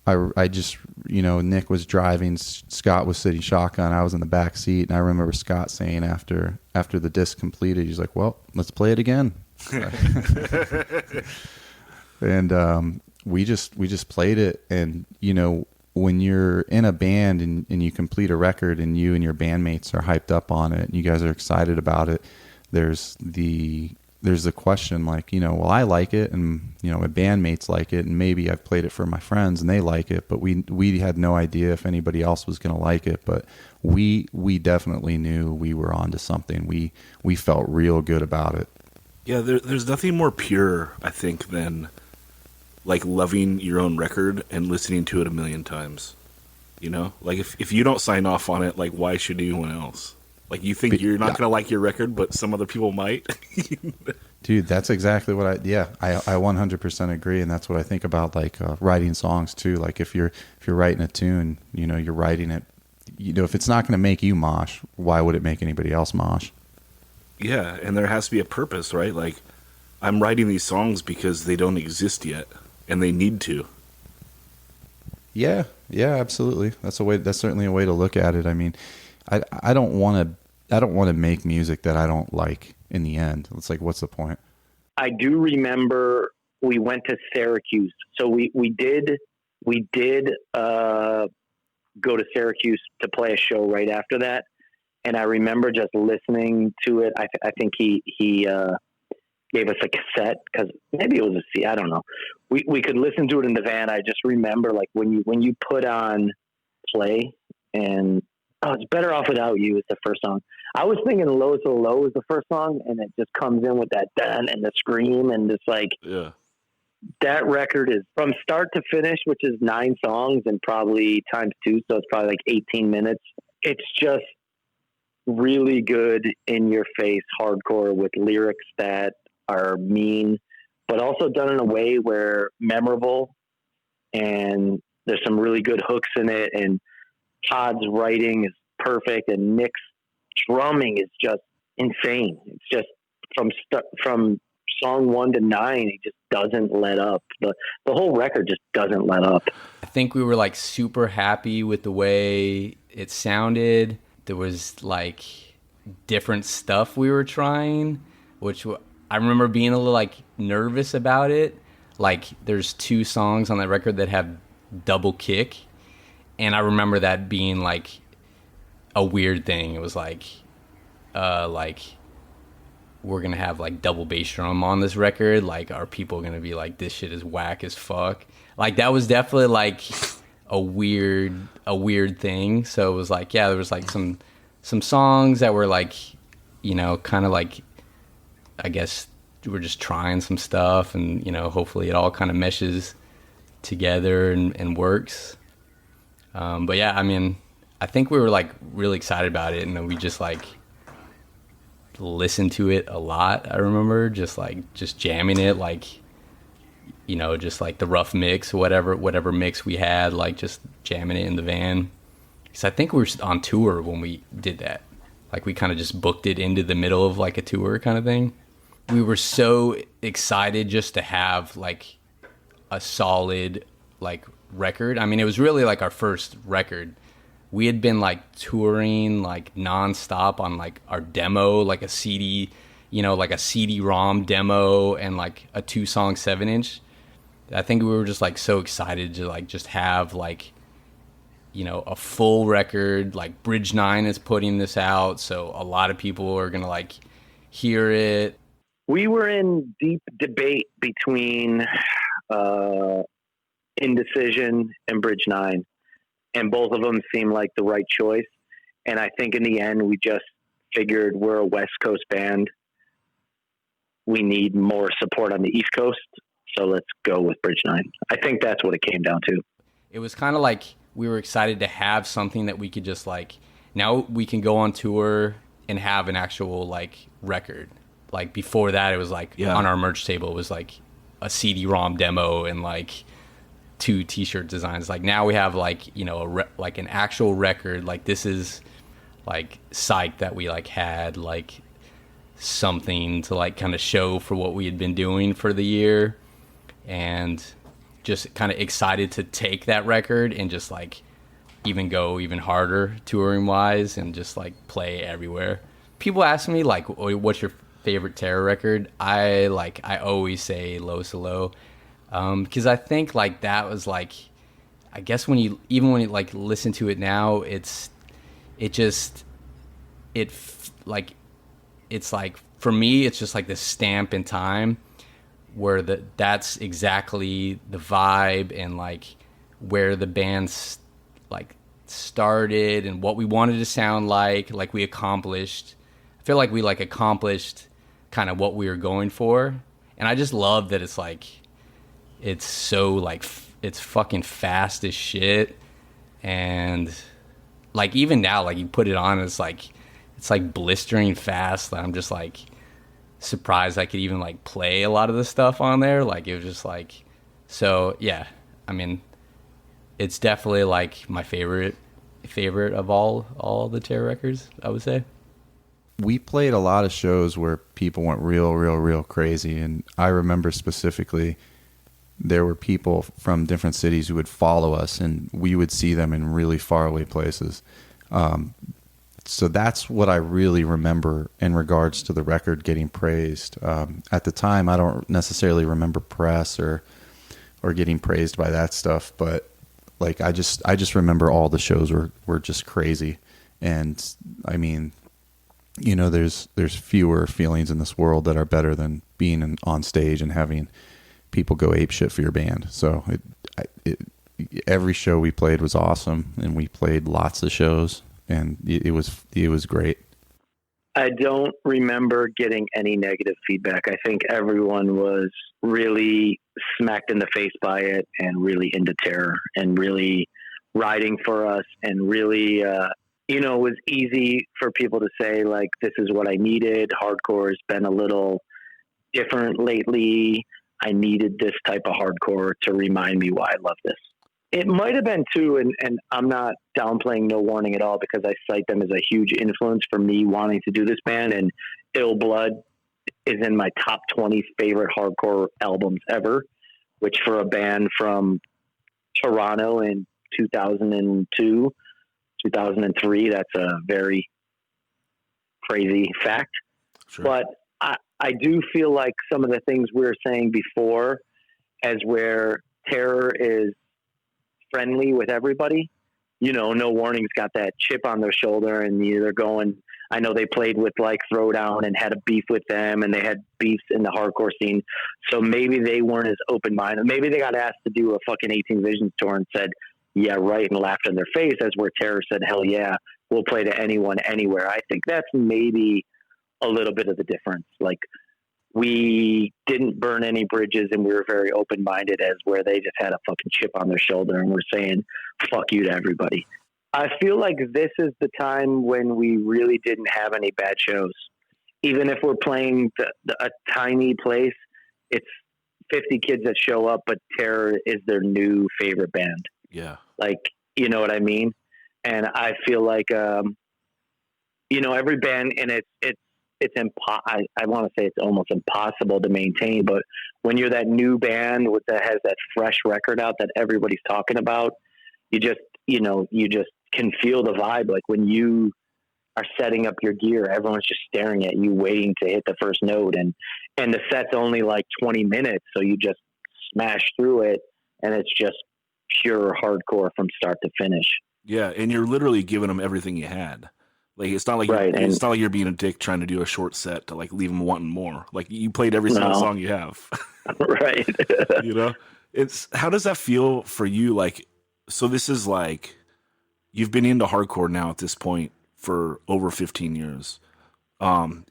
I just, Nick was driving, Scott was sitting shotgun, I was in the back seat, and I remember Scott saying after the disc completed, he's like, well, let's play it again. And we just played it. And when you're in a band and you complete a record and you and your bandmates are hyped up on it and you guys are excited about it, there's the question like, well, I like it, and my bandmates like it, and maybe I've played it for my friends and they like it, but we had no idea if anybody else was going to like it. But we definitely knew we were onto something. We felt real good about it. Yeah, there's nothing more pure, I think, than like loving your own record and listening to it a million times. Like if you don't sign off on it, like why should anyone else? Like you think you're not going to like your record, but some other people might. Dude, that's exactly what I 100% agree. And that's what I think about like writing songs too. Like if you're writing a tune, you're writing it, if it's not going to make you mosh, why would it make anybody else mosh? Yeah. And there has to be a purpose, right? Like I'm writing these songs because they don't exist yet and they need to. Yeah, absolutely. That's certainly a way to look at it. I mean, I don't want to make music that I don't like in the end. It's like, what's the point? I do remember we went to Syracuse. So we did go to Syracuse to play a show right after that. And I remember just listening to it. I think he gave us a cassette, because maybe it was a C. I don't know. We could listen to it in the van. I just remember like when you put on play and It's Better Off Without You is the first song. I was thinking Lowest of the Low is the first song, and it just comes in with that dun and the scream, and it's like, yeah. That record is from start to finish, which is 9 songs and probably times 2, so it's probably like 18 minutes. It's just really good in your face hardcore with lyrics that are mean, but also done in a way where memorable, and there's some really good hooks in it, and Todd's writing is perfect, and Nick's drumming is just insane. It's just from song 1 to 9, he just doesn't let up. The whole record just doesn't let up. I think we were like super happy with the way it sounded. There was like different stuff we were trying, I remember being a little like nervous about it. Like there's 2 songs on that record that have double kick, and I remember that being like a weird thing. It was like we're gonna have like double bass drum on this record. Like, are people gonna be like, this shit is whack as fuck? Like that was definitely like a weird thing. So it was like, yeah, there was like some songs that were like, you know, kind of like, I guess we're just trying some stuff, and you know, hopefully it all kind of meshes together and works. But yeah, I mean, I think we were like really excited about it, and then we just like listened to it a lot. I remember just jamming it, like, you know, just like the rough mix, whatever mix we had, like just jamming it in the van. Because I think we were on tour when we did that. Like we kind of just booked it into the middle of like a tour kind of thing. We were so excited just to have like a solid like record. I mean, it was really like our first record. We had been like touring like nonstop on like our demo, like a CD, you know, like a CD-ROM demo and like a 2-song 7-inch. I think we were just like so excited to like just have like, you know, a full record. Like Bridge 9 is putting this out, so a lot of people are gonna like hear it. We were in deep debate between Indecision and Bridge 9, and both of them seemed like the right choice. And I think in the end, we just figured we're a West Coast band. We need more support on the East Coast, so let's go with Bridge 9. I think that's what it came down to. It was kind of like we were excited to have something that we could just like, now we can go on tour and have an actual like record. Like before that, it was like on our merch table, it was like a CD-ROM demo and like 2 t-shirt designs. Like now we have like, you know, like an actual record. Like this is like psyched that we like had like something to like kind of show for what we had been doing for the year, and just kind of excited to take that record and just like even go even harder touring wise and just like play everywhere. People ask me like, what's your favorite Terror record? I always say Low Solo, because I think like that was like, I guess when you like listen to it now, it's like for me it's just like this stamp in time where that's exactly the vibe and like where the band's like started and what we wanted to sound like we accomplished. I feel like we like accomplished kind of what we were going for, and I just love that it's like it's so like it's fucking fast as shit, and like even now like you put it on, it's like blistering fast. I'm just like surprised I could even like play a lot of the stuff on there. Like it was just like, so yeah, I mean it's definitely like my favorite of all the Terror records, I would say. We played a lot of shows where people went real crazy, and I remember specifically there were people from different cities who would follow us, and we would see them in really faraway places. So that's what I really remember in regards to the record getting praised. At the time, I don't necessarily remember press or getting praised by that stuff, but like I just remember all the shows were just crazy. And I mean, you know, there's fewer feelings in this world that are better than being on stage and having people go ape shit for your band. So every show we played was awesome, and we played lots of shows, and it was great. I don't remember getting any negative feedback. I think everyone was really smacked in the face by it and really into Terror and really riding for us, and really, you know, it was easy for people to say like, this is what I needed. Hardcore has been a little different lately. I needed this type of hardcore to remind me why I love this. It might have been too, and I'm not downplaying No Warning at all, because I cite them as a huge influence for me wanting to do this band, and Ill Blood is in my top 20 favorite hardcore albums ever, which for a band from Toronto in 2002, 2003, that's a very crazy fact. Sure. But I do feel like some of the things we were saying before, as where Terror is friendly with everybody, No Warning's got that chip on their shoulder, and they're going. I know they played with like Throwdown and had a beef with them, and they had beefs in the hardcore scene. So maybe they weren't as open minded. Maybe they got asked to do a fucking 18 Visions tour and said, "Yeah, right," and laughed in their face. As where Terror said, "Hell yeah, we'll play to anyone, anywhere." I think that's maybe a little bit of the difference. Like, we didn't burn any bridges, and we were very open minded, as where they just had a fucking chip on their shoulder and were saying fuck you to everybody. I feel like this is the time when we really didn't have any bad shows. Even if we're playing a tiny place, it's 50 kids that show up, but Terror is their new favorite band. Yeah. Like, you know what I mean? And I feel like, every band, and I want to say it's almost impossible to maintain, but when you're that new band that has that fresh record out that everybody's talking about, you just can feel the vibe. Like when you are setting up your gear, everyone's just staring at you, waiting to hit the first note. And the set's only like 20 minutes. So you just smash through it, and it's just pure hardcore from start to finish. Yeah. And you're literally giving them everything you had. Like, it's not like it's not like you're being a dick trying to do a short set to like leave them wanting more. Like, you played every single song you have. Right. How does that feel for you? Like, so this is like, you've been into hardcore now at this point for over 15 years.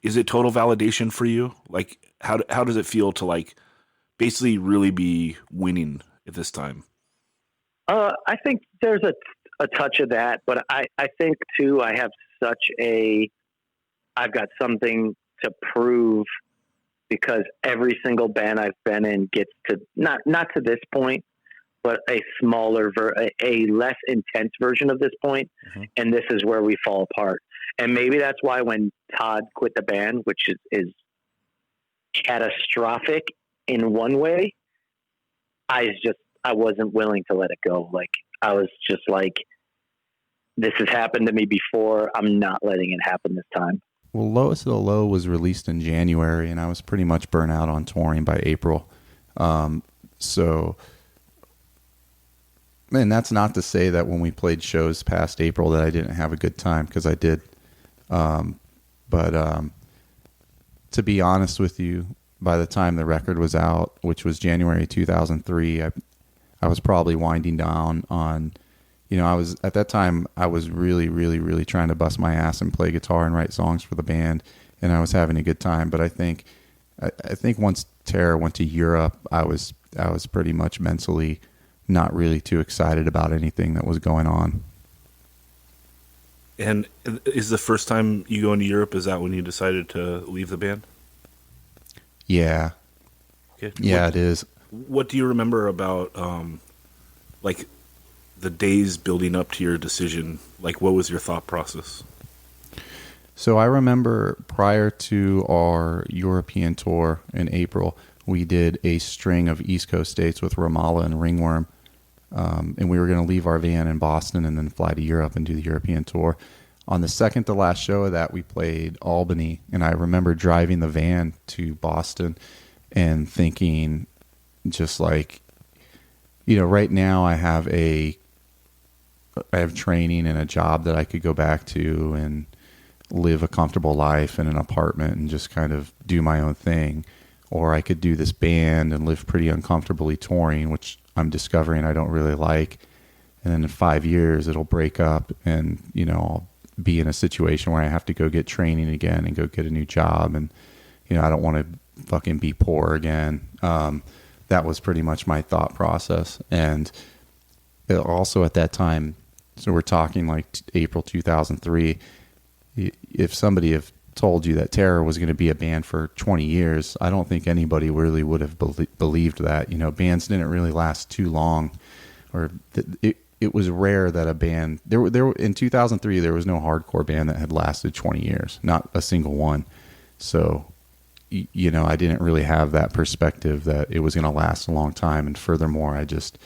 Is it total validation for you? Like, how does it feel to like basically really be winning at this time? I think there's a touch of that, but I think too, I've got something to prove, because every single band I've been in gets to not to this point, but a smaller, a less intense version of this point. Mm-hmm. And this is where we fall apart. And maybe that's why when Todd quit the band, which is catastrophic in one way, I wasn't willing to let it go. Like, I was just like, this has happened to me before. I'm not letting it happen this time. Well, Lowest of the Low was released in January, and I was pretty much burnt out on touring by April. So, and that's not to say that when we played shows past April that I didn't have a good time, because I did. But to be honest with you, by the time the record was out, which was January 2003, I was probably winding down on, at that time, I was really, really, really trying to bust my ass and play guitar and write songs for the band, and I was having a good time. But I think once Terror went to Europe, I was pretty much mentally not really too excited about anything that was going on. And is the first time you go into Europe, is that when you decided to leave the band? Yeah. Okay. Yeah, it is. What do you remember about, like, the days building up to your decision? Like, what was your thought process? So I remember prior to our European tour in April, we did a string of East Coast states with Ramallah and Ringworm. And we were going to leave our van in Boston and then fly to Europe and do the European tour. On the second to last show of that, we played Albany. And I remember driving the van to Boston and thinking just like, right now I have training and a job that I could go back to and live a comfortable life in an apartment and just kind of do my own thing. Or I could do this band and live pretty uncomfortably touring, which I'm discovering I don't really like. And then in 5 years, it'll break up and, I'll be in a situation where I have to go get training again and go get a new job. And, I don't want to fucking be poor again. That was pretty much my thought process. And also at that time, so we're talking like April 2003, if somebody have told you that Terror was going to be a band for 20 years, I don't think anybody really would have believed that. Bands didn't really last too long, or it was rare that a band there in 2003 there was no hardcore band that had lasted 20 years, not a single one. So I didn't really have that perspective that it was going to last a long time. And furthermore, I just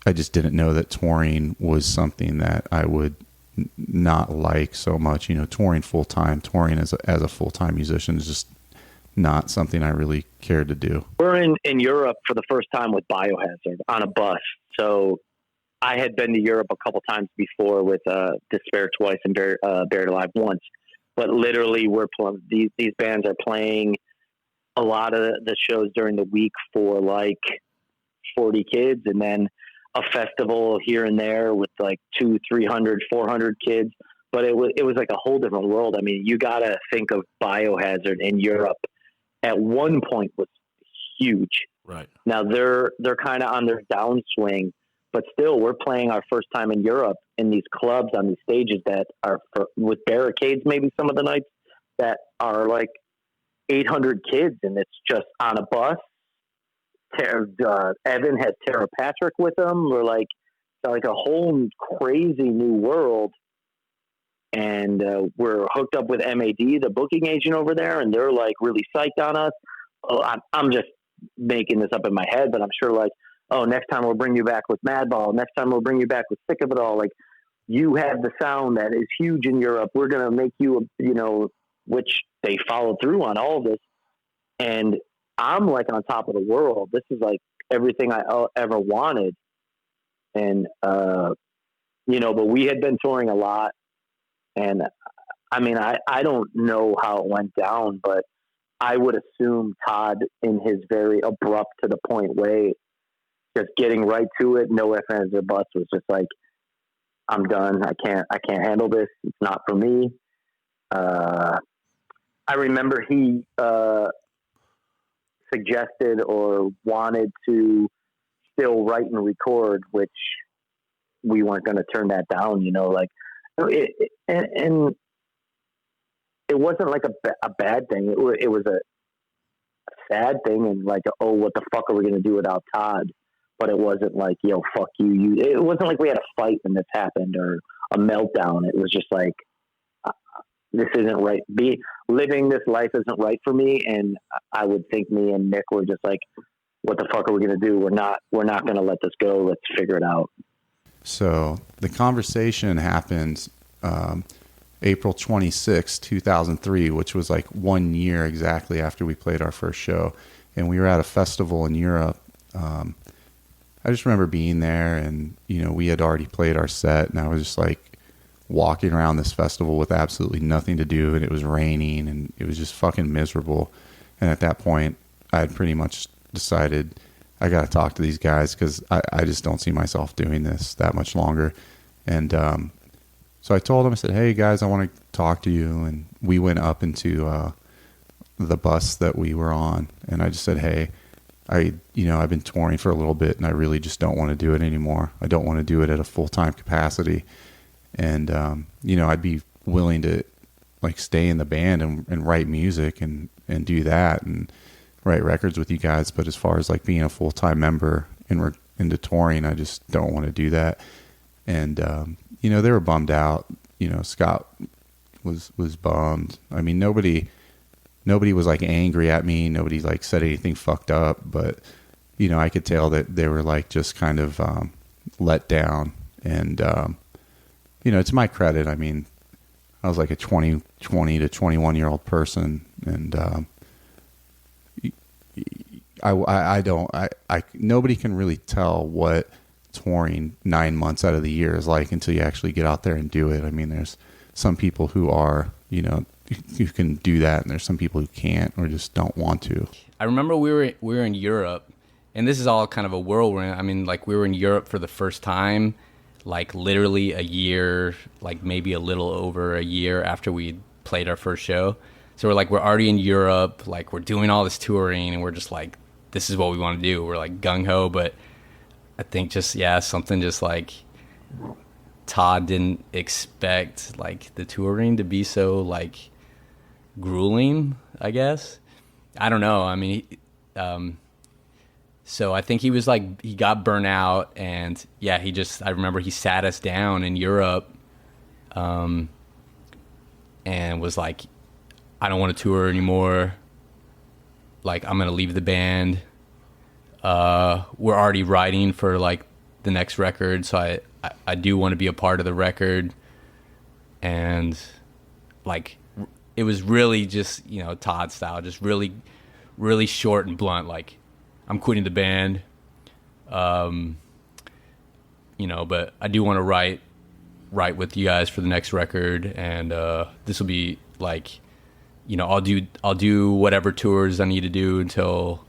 didn't know that touring was something that I would not like so much. Touring full time, touring as a full time musician is just not something I really cared to do. We're in Europe for the first time with Biohazard on a bus. So I had been to Europe a couple times before with Despair twice and Buried Alive once. But literally, these bands are playing a lot of the shows during the week for like 40 kids, and then a festival here and there with like 200, 300, 400 kids. But it was like a whole different world. I mean, you got to think of Biohazard in Europe at one point was huge. Right. Now they're kind of on their downswing, but still we're playing our first time in Europe in these clubs on these stages that are with barricades, maybe some of the nights, that are like 800 kids, and it's just on a bus. Evan has Tara Patrick with him. We're like a whole crazy new world. And we're hooked up with MAD, the booking agent over there, and they're like really psyched on us. Oh, I'm just making this up in my head, but I'm sure like, oh, next time we'll bring you back with Madball. Next time we'll bring you back with Sick of It All. Like, you have the sound that is huge in Europe. We're going to make you, which they followed through on all of this. And I'm like on top of the world. This is like everything I ever wanted. And, but we had been touring a lot. And I mean, I don't know how it went down, but I would assume Todd, in his very abrupt to the point way, just getting right to it, no ifs, ands, or buts, was just like, I'm done. I can't handle this. It's not for me. I remember he suggested or wanted to still write and record, which we weren't going to turn that down, and it wasn't like a bad thing. It was a sad thing, and like, oh, what the fuck are we going to do without Todd? But it wasn't like, yo, fuck you. It wasn't like we had a fight when this happened or a meltdown. It was just like, this isn't right. Living this life isn't right for me. And I would think me and Nick were just like, what the fuck are we going to do? We're not going to let this go. Let's figure it out. So the conversation happened April 26, 2003, which was like 1 year exactly after we played our first show. And we were at a festival in Europe. I just remember being there, and, we had already played our set, and I was just like walking around this festival with absolutely nothing to do, and it was raining, and it was just fucking miserable. And at that point, I had pretty much decided I got to talk to these guys, because I just don't see myself doing this that much longer. And so I told them, I said, hey guys, I want to talk to you. And we went up into the bus that we were on, and I just said, hey, I've been touring for a little bit, and I really just don't want to do it anymore. I don't want to do it at a full-time capacity. And, I'd be willing to like stay in the band and write music and do that and write records with you guys. But as far as like being a full-time member into touring, I just don't want to do that. And, they were bummed out. Scott was bummed. I mean, nobody was like angry at me. Nobody like said anything fucked up, but I could tell that they were like just kind of let down. And to my credit, I mean, I was like a 20 to 21-year-old person, and nobody can really tell what touring 9 months out of the year is like until you actually get out there and do it. I mean, there's some people who are, you can do that, and there's some people who can't or just don't want to. I remember we were in Europe, and this is all kind of a whirlwind. I mean, like, we were in Europe for the first time, like literally a year, like maybe a little over a year after we played our first show. So we're already in Europe, like we're doing all this touring, and we're just like, this is what we want to do. We're like gung ho, but I think something just like Todd didn't expect like the touring to be so like grueling, I guess. I don't know. I mean, so I think he was like, he got burnt out, and I remember he sat us down in Europe, and was like, I don't want to tour anymore. Like, I'm going to leave the band. We're already writing for like the next record, so I do want to be a part of the record. and like it was really just, you know, Todd style, just really, really short and blunt. Like, I'm quitting the band, you know, but I do want to write with you guys for the next record, and this will be like, you know, I'll do whatever tours I need to do until,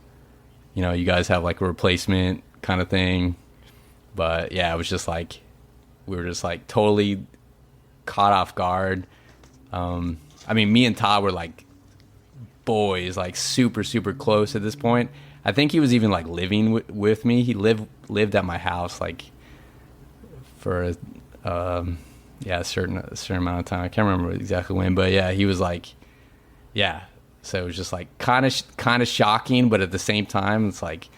you know, you guys have like a replacement kind of thing. But yeah, it was just like, we were just like totally caught off guard. I mean, me and Todd were like boys, like super, super close at this point. I think he was even like living with me. He lived at my house like for a certain amount of time. I can't remember exactly when, but yeah, he was like, yeah. So it was just like kind of shocking, but at the same time, it's like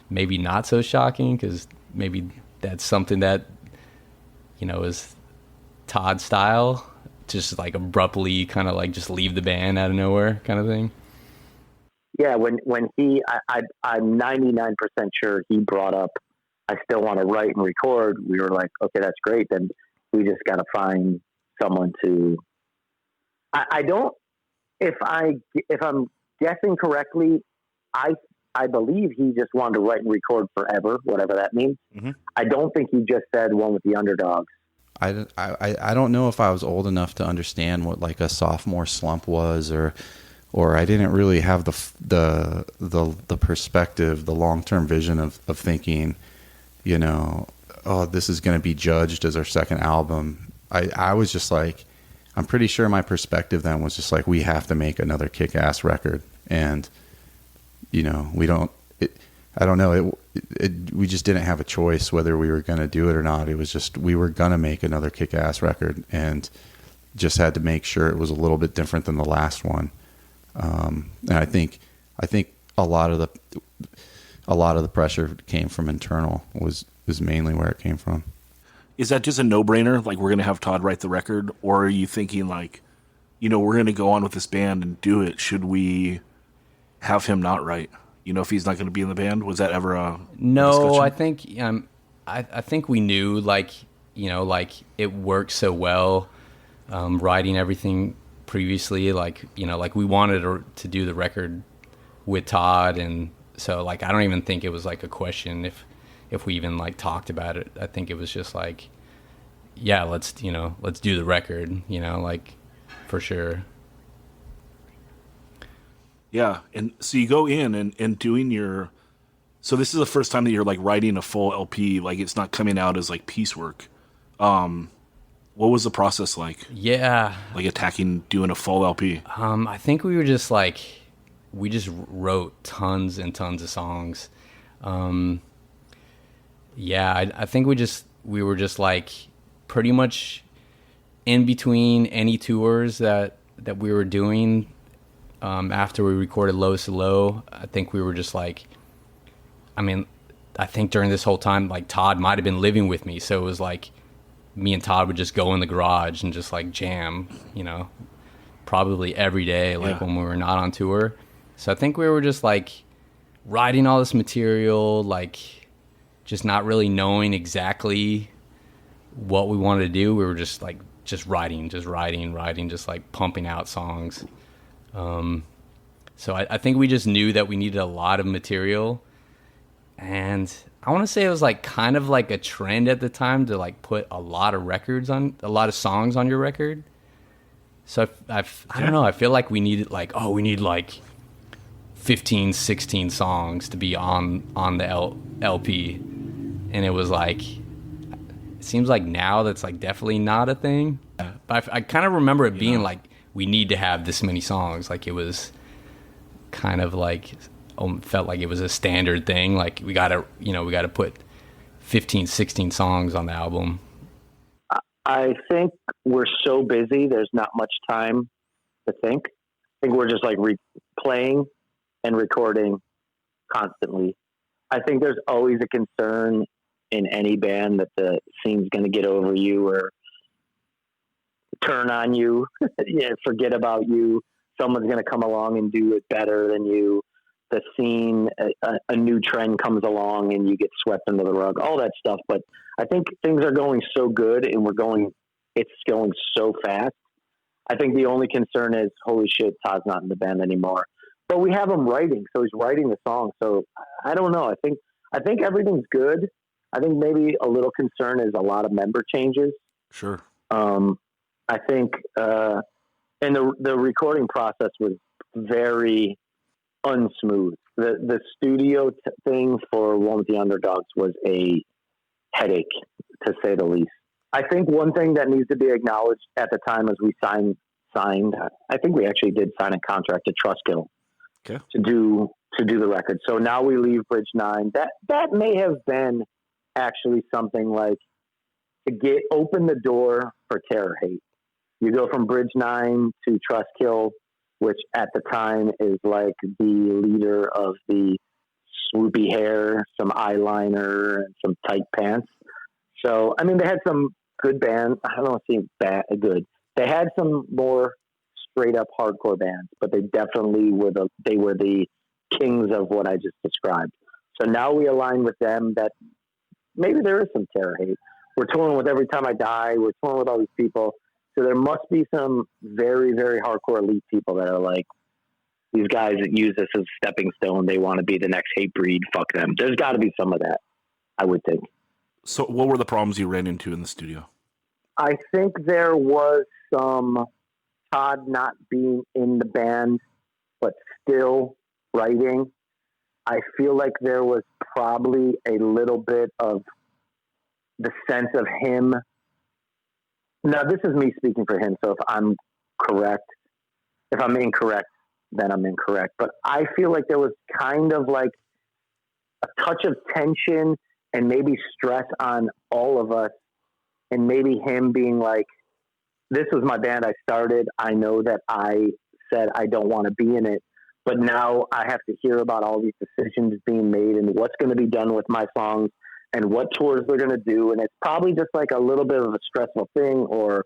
maybe not so shocking, because maybe that's something that, you know, is Todd style, just like abruptly kind of like just leave the band out of nowhere kind of thing. Yeah, when I'm 99% sure he brought up, I still want to write and record. We were like, okay, that's great. Then we just got to find someone to. I don't. If I'm guessing correctly, I believe he just wanted to write and record forever, whatever that means. Mm-hmm. I don't think he just said one with the Underdogs. I don't know if I was old enough to understand what like a sophomore slump was, or I didn't really have the perspective, the long-term vision of thinking, you know, oh, this is going to be judged as our second album. I was just like, I'm pretty sure my perspective then was just like, we have to make another kick-ass record. And, you know, I don't know. We just didn't have a choice whether we were going to do it or not. It was just, we were going to make another kick-ass record, and just had to make sure it was a little bit different than the last one. And I think a lot of the pressure came from internal, was mainly where it came from. Is that just a no-brainer? Like, we're going to have Todd write the record? Or are you thinking like, you know, we're going to go on with this band and do it. Should we have him not write? You know, if he's not going to be in the band? Was that ever a discussion? I think we knew, like, you know, like it worked so well, writing everything previously, like, you know, like we wanted to do the record with Todd, and so like I don't even think it was like a question if we even like talked about it. I think it was just like, yeah, let's do the record, you know, like for sure. Yeah, and so you go in and doing your, so this is the first time that you're like writing a full LP, like it's not coming out as like piecework. What was the process like? Yeah, like doing a full LP. I think we were just like, we just wrote tons and tons of songs. Yeah, I think we were just like pretty much in between any tours that we were doing. After we recorded Lowest to Low, I think we were just like, I mean, I think during this whole time, like Todd might have been living with me. So it was like me and Todd would just go in the garage and just like jam, you know, probably every day, like when we were not on tour. So I think we were just like writing all this material, like just not really knowing exactly what we wanted to do. We were just like, just writing, just like pumping out songs. So I think we just knew that we needed a lot of material, and I want to say it was like kind of like a trend at the time to like put a lot of songs on your record. So I don't know. I feel like we need like 15, 16 songs to be on the LP. And it was like, it seems like now that's like definitely not a thing. But I kind of remember it being like, we need to have this many songs. Like it was kind of like, felt like it was a standard thing. Like we gotta put 15, 16 songs on the album. I think we're so busy, there's not much time to think. I think we're just like playing and recording constantly. I think there's always a concern in any band that the scene's going to get over you or turn on you, forget about you. Someone's going to come along and do it better than you. The scene, a new trend comes along and you get swept under the rug, all that stuff. But I think things are going so good and it's going so fast I think the only concern is, holy shit, Todd's not in the band anymore. But we have him writing, so he's writing the song. So I don't know. I think everything's good. I think maybe a little concern is a lot of member changes. Sure. I think, and the recording process was very unsmooth. The studio thing for One with the Underdogs was a headache, to say the least. I think one thing that needs to be acknowledged at the time as we signed, I think we actually did sign a contract to Trustkill to do the record. So now we leave Bridge 9. That may have been actually something like to open the door for Terror Hate. You go from Bridge 9 to Trustkill, which at the time is like the leader of the swoopy hair, some eyeliner, and some tight pants. So, I mean, they had some good bands. I don't want to say bad, good. They had some more straight up hardcore bands, but they definitely were the kings of what I just described. So now we align with them. That maybe there is some Terror Hate. We're touring with Every Time I Die. We're touring with all these people. So there must be some very, very hardcore elite people that are like, these guys that use this as a stepping stone. They want to be the next Hatebreed. Fuck them. There's got to be some of that, I would think. So what were the problems you ran into in the studio? I think there was some Todd not being in the band, but still writing. I feel like there was probably a little bit of the sense of him. Now, this is me speaking for him, so if I'm incorrect, then I'm incorrect. But I feel like there was kind of like a touch of tension and maybe stress on all of us, and maybe him being like, this was my band I started. I know that I said I don't want to be in it, but now I have to hear about all these decisions being made and what's going to be done with my songs and what tours they're going to do. And it's probably just like a little bit of a stressful thing, or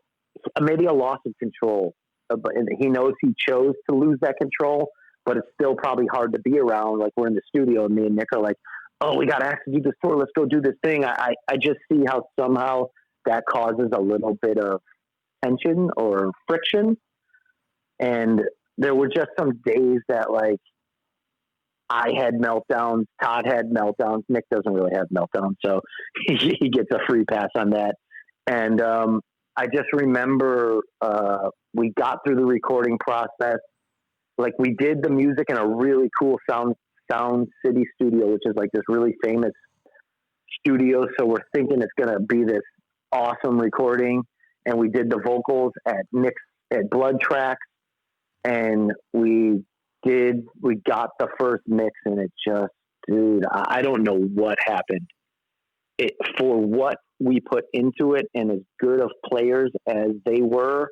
maybe a loss of control. But he knows he chose to lose that control, but it's still probably hard to be around. Like, we're in the studio and me and Nick are like, oh, we got asked to do this tour. Let's go do this thing. I just see how somehow that causes a little bit of tension or friction. And there were just some days that, like, I had meltdowns, Todd had meltdowns. Nick doesn't really have meltdowns, so he gets a free pass on that. And I just remember we got through the recording process. Like, we did the music in a really cool Sound City studio, which is like this really famous studio. So we're thinking it's going to be this awesome recording. And we did the vocals at Blood Tracks, and we got the first mix, and it just, dude, I don't know what happened. For what we put into it, and as good of players as they were,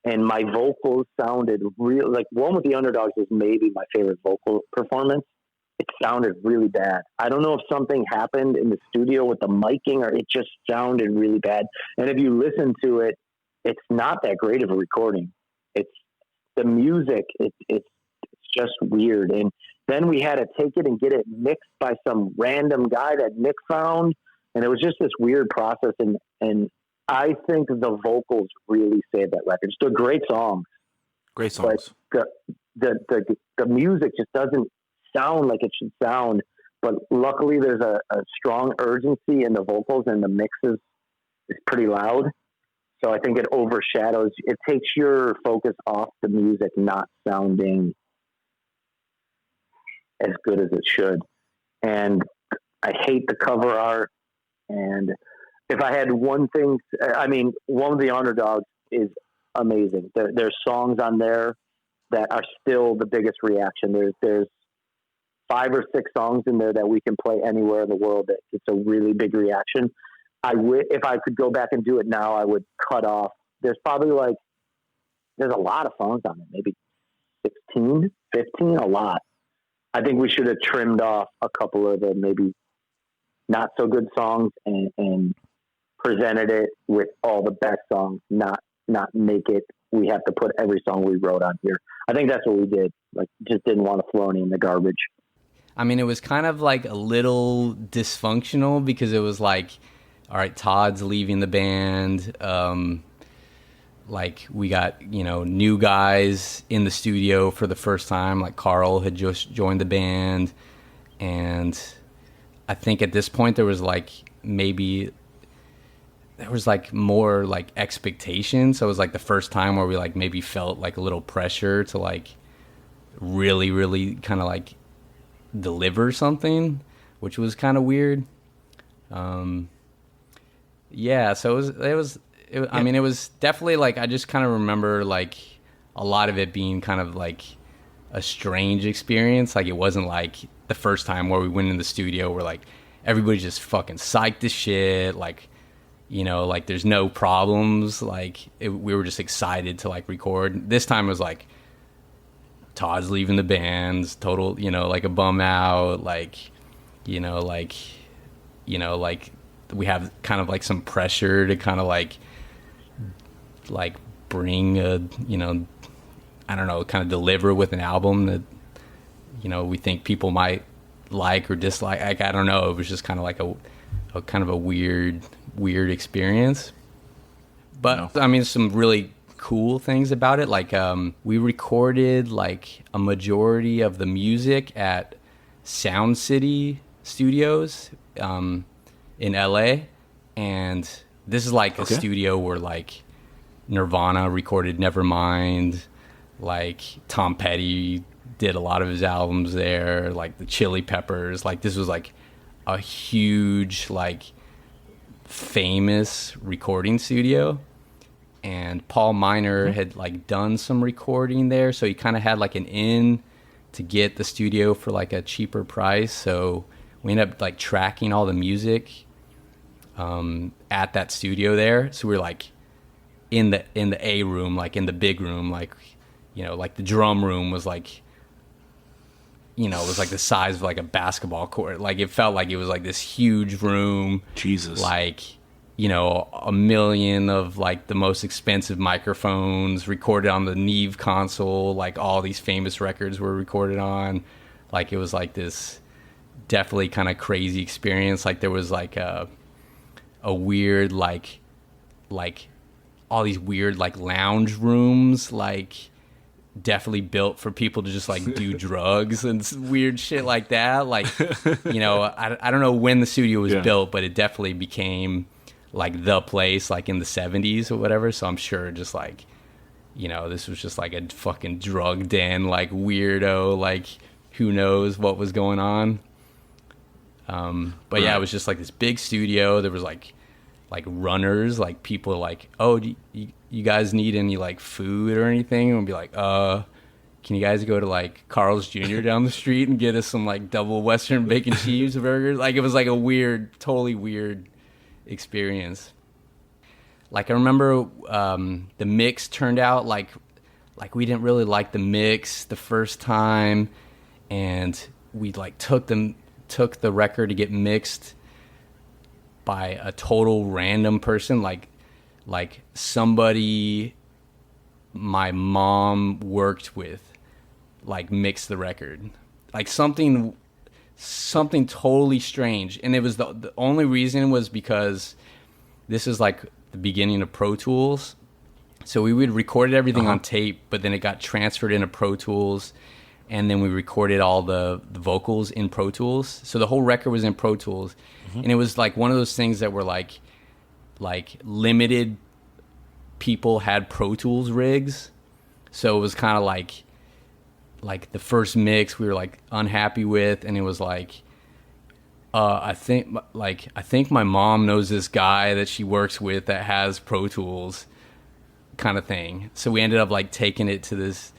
and my vocals sounded real. Like, One with the Underdogs is maybe my favorite vocal performance. It sounded really bad. I don't know if something happened in the studio with the miking, or it just sounded really bad. And if you listen to it, it's not that great of a recording. It's the music. It's just weird. And then we had to take it and get it mixed by some random guy that Nick found. And it was just this weird process. And I think the vocals really saved that record. It's a great song. Great songs. But the music just doesn't sound like it should sound. But luckily there's a strong urgency in the vocals, and the mix is pretty loud. So I think it overshadows, it takes your focus off the music not sounding as good as it should. And I hate the cover art. And if I had one thing, I mean, One of the Underdogs is amazing. There's songs on there that are still the biggest reaction. There's 5 or 6 songs in there that we can play anywhere in the world. It's a really big reaction. If I could go back and do it now, I would cut off. There's probably there's a lot of songs on it, maybe 16, 15, a lot. I think we should have trimmed off a couple of the maybe not so good songs and presented it with all the best songs, not make it, we have to put every song we wrote on here. I think that's what we did. Like, just didn't want to throw any in the garbage. I mean, it was kind of like a little dysfunctional, because it was like, all right, Todd's leaving the band. like we got, you know, new guys in the studio for the first time. Like Carl had just joined the band, and I think at this point there was like more like expectation. So it was like the first time where we like maybe felt like a little pressure to like really kind of like deliver something, which was kind of weird. Yeah, so I mean, it was definitely like, I just kind of remember like a lot of it being kind of like a strange experience. Like it wasn't like the first time where we went in the studio where like everybody just fucking psyched as shit. Like, you know, like there's no problems. Like we were just excited to like record. This time it was like Todd's leaving the band, total, you know, like a bum out. Like we have kind of like some pressure to kind of like bring a, you know, I don't know, kind of deliver with an album that, you know, we think people might like or dislike. Like, I don't know. It was just kind of like a kind of a weird experience. But I mean, some really cool things about it. Like, we recorded like a majority of the music at Sound City Studios, in LA. And this is like a studio where like Nirvana recorded Nevermind, like Tom Petty did a lot of his albums there, like the Chili Peppers. Like this was like a huge, like famous recording studio. And Paul Miner had like done some recording there, so he kind of had like an in to get the studio for like a cheaper price. So we ended up like tracking all the music at that studio there. So we were like in the A room, like in the big room, like, you know, like the drum room was like, you know, it was like the size of like a basketball court. Like it felt like it was like this huge room. Jesus. Like, you know, a million of like the most expensive microphones recorded on the Neve console. Like all these famous records were recorded on. Like it was like this definitely kind of crazy experience. Like there was like a weird like all these weird like lounge rooms, like definitely built for people to just like do drugs and weird shit like that. Like, you know, I don't know when the studio was built, but it definitely became like the place like in the 70s or whatever. So I'm sure just like, you know, this was just like a fucking drug den, like weirdo, like who knows what was going on. But yeah, it was just like this big studio. There was like runners, like people like, oh, do you guys need any like food or anything? And we'll be like, can you guys go to like Carl's Jr. down the street and get us some like double Western bacon cheeseburgers? Like it was like a weird, totally weird experience. Like I remember the mix turned out like we didn't really like the mix the first time, and we like took the record to get mixed by a total random person, like somebody my mom worked with, like mixed the record, like something totally strange. And it was the only reason was because this is like the beginning of Pro Tools, so we would recorded everything on tape, but then it got transferred into Pro Tools, and then we recorded all the vocals in Pro Tools. So the whole record was in Pro Tools. And it was like one of those things that were like limited people had Pro Tools rigs. So it was kind of like the first mix we were like unhappy with, and it was like, I think my mom knows this guy that she works with that has Pro Tools kind of thing. So we ended up like taking it to this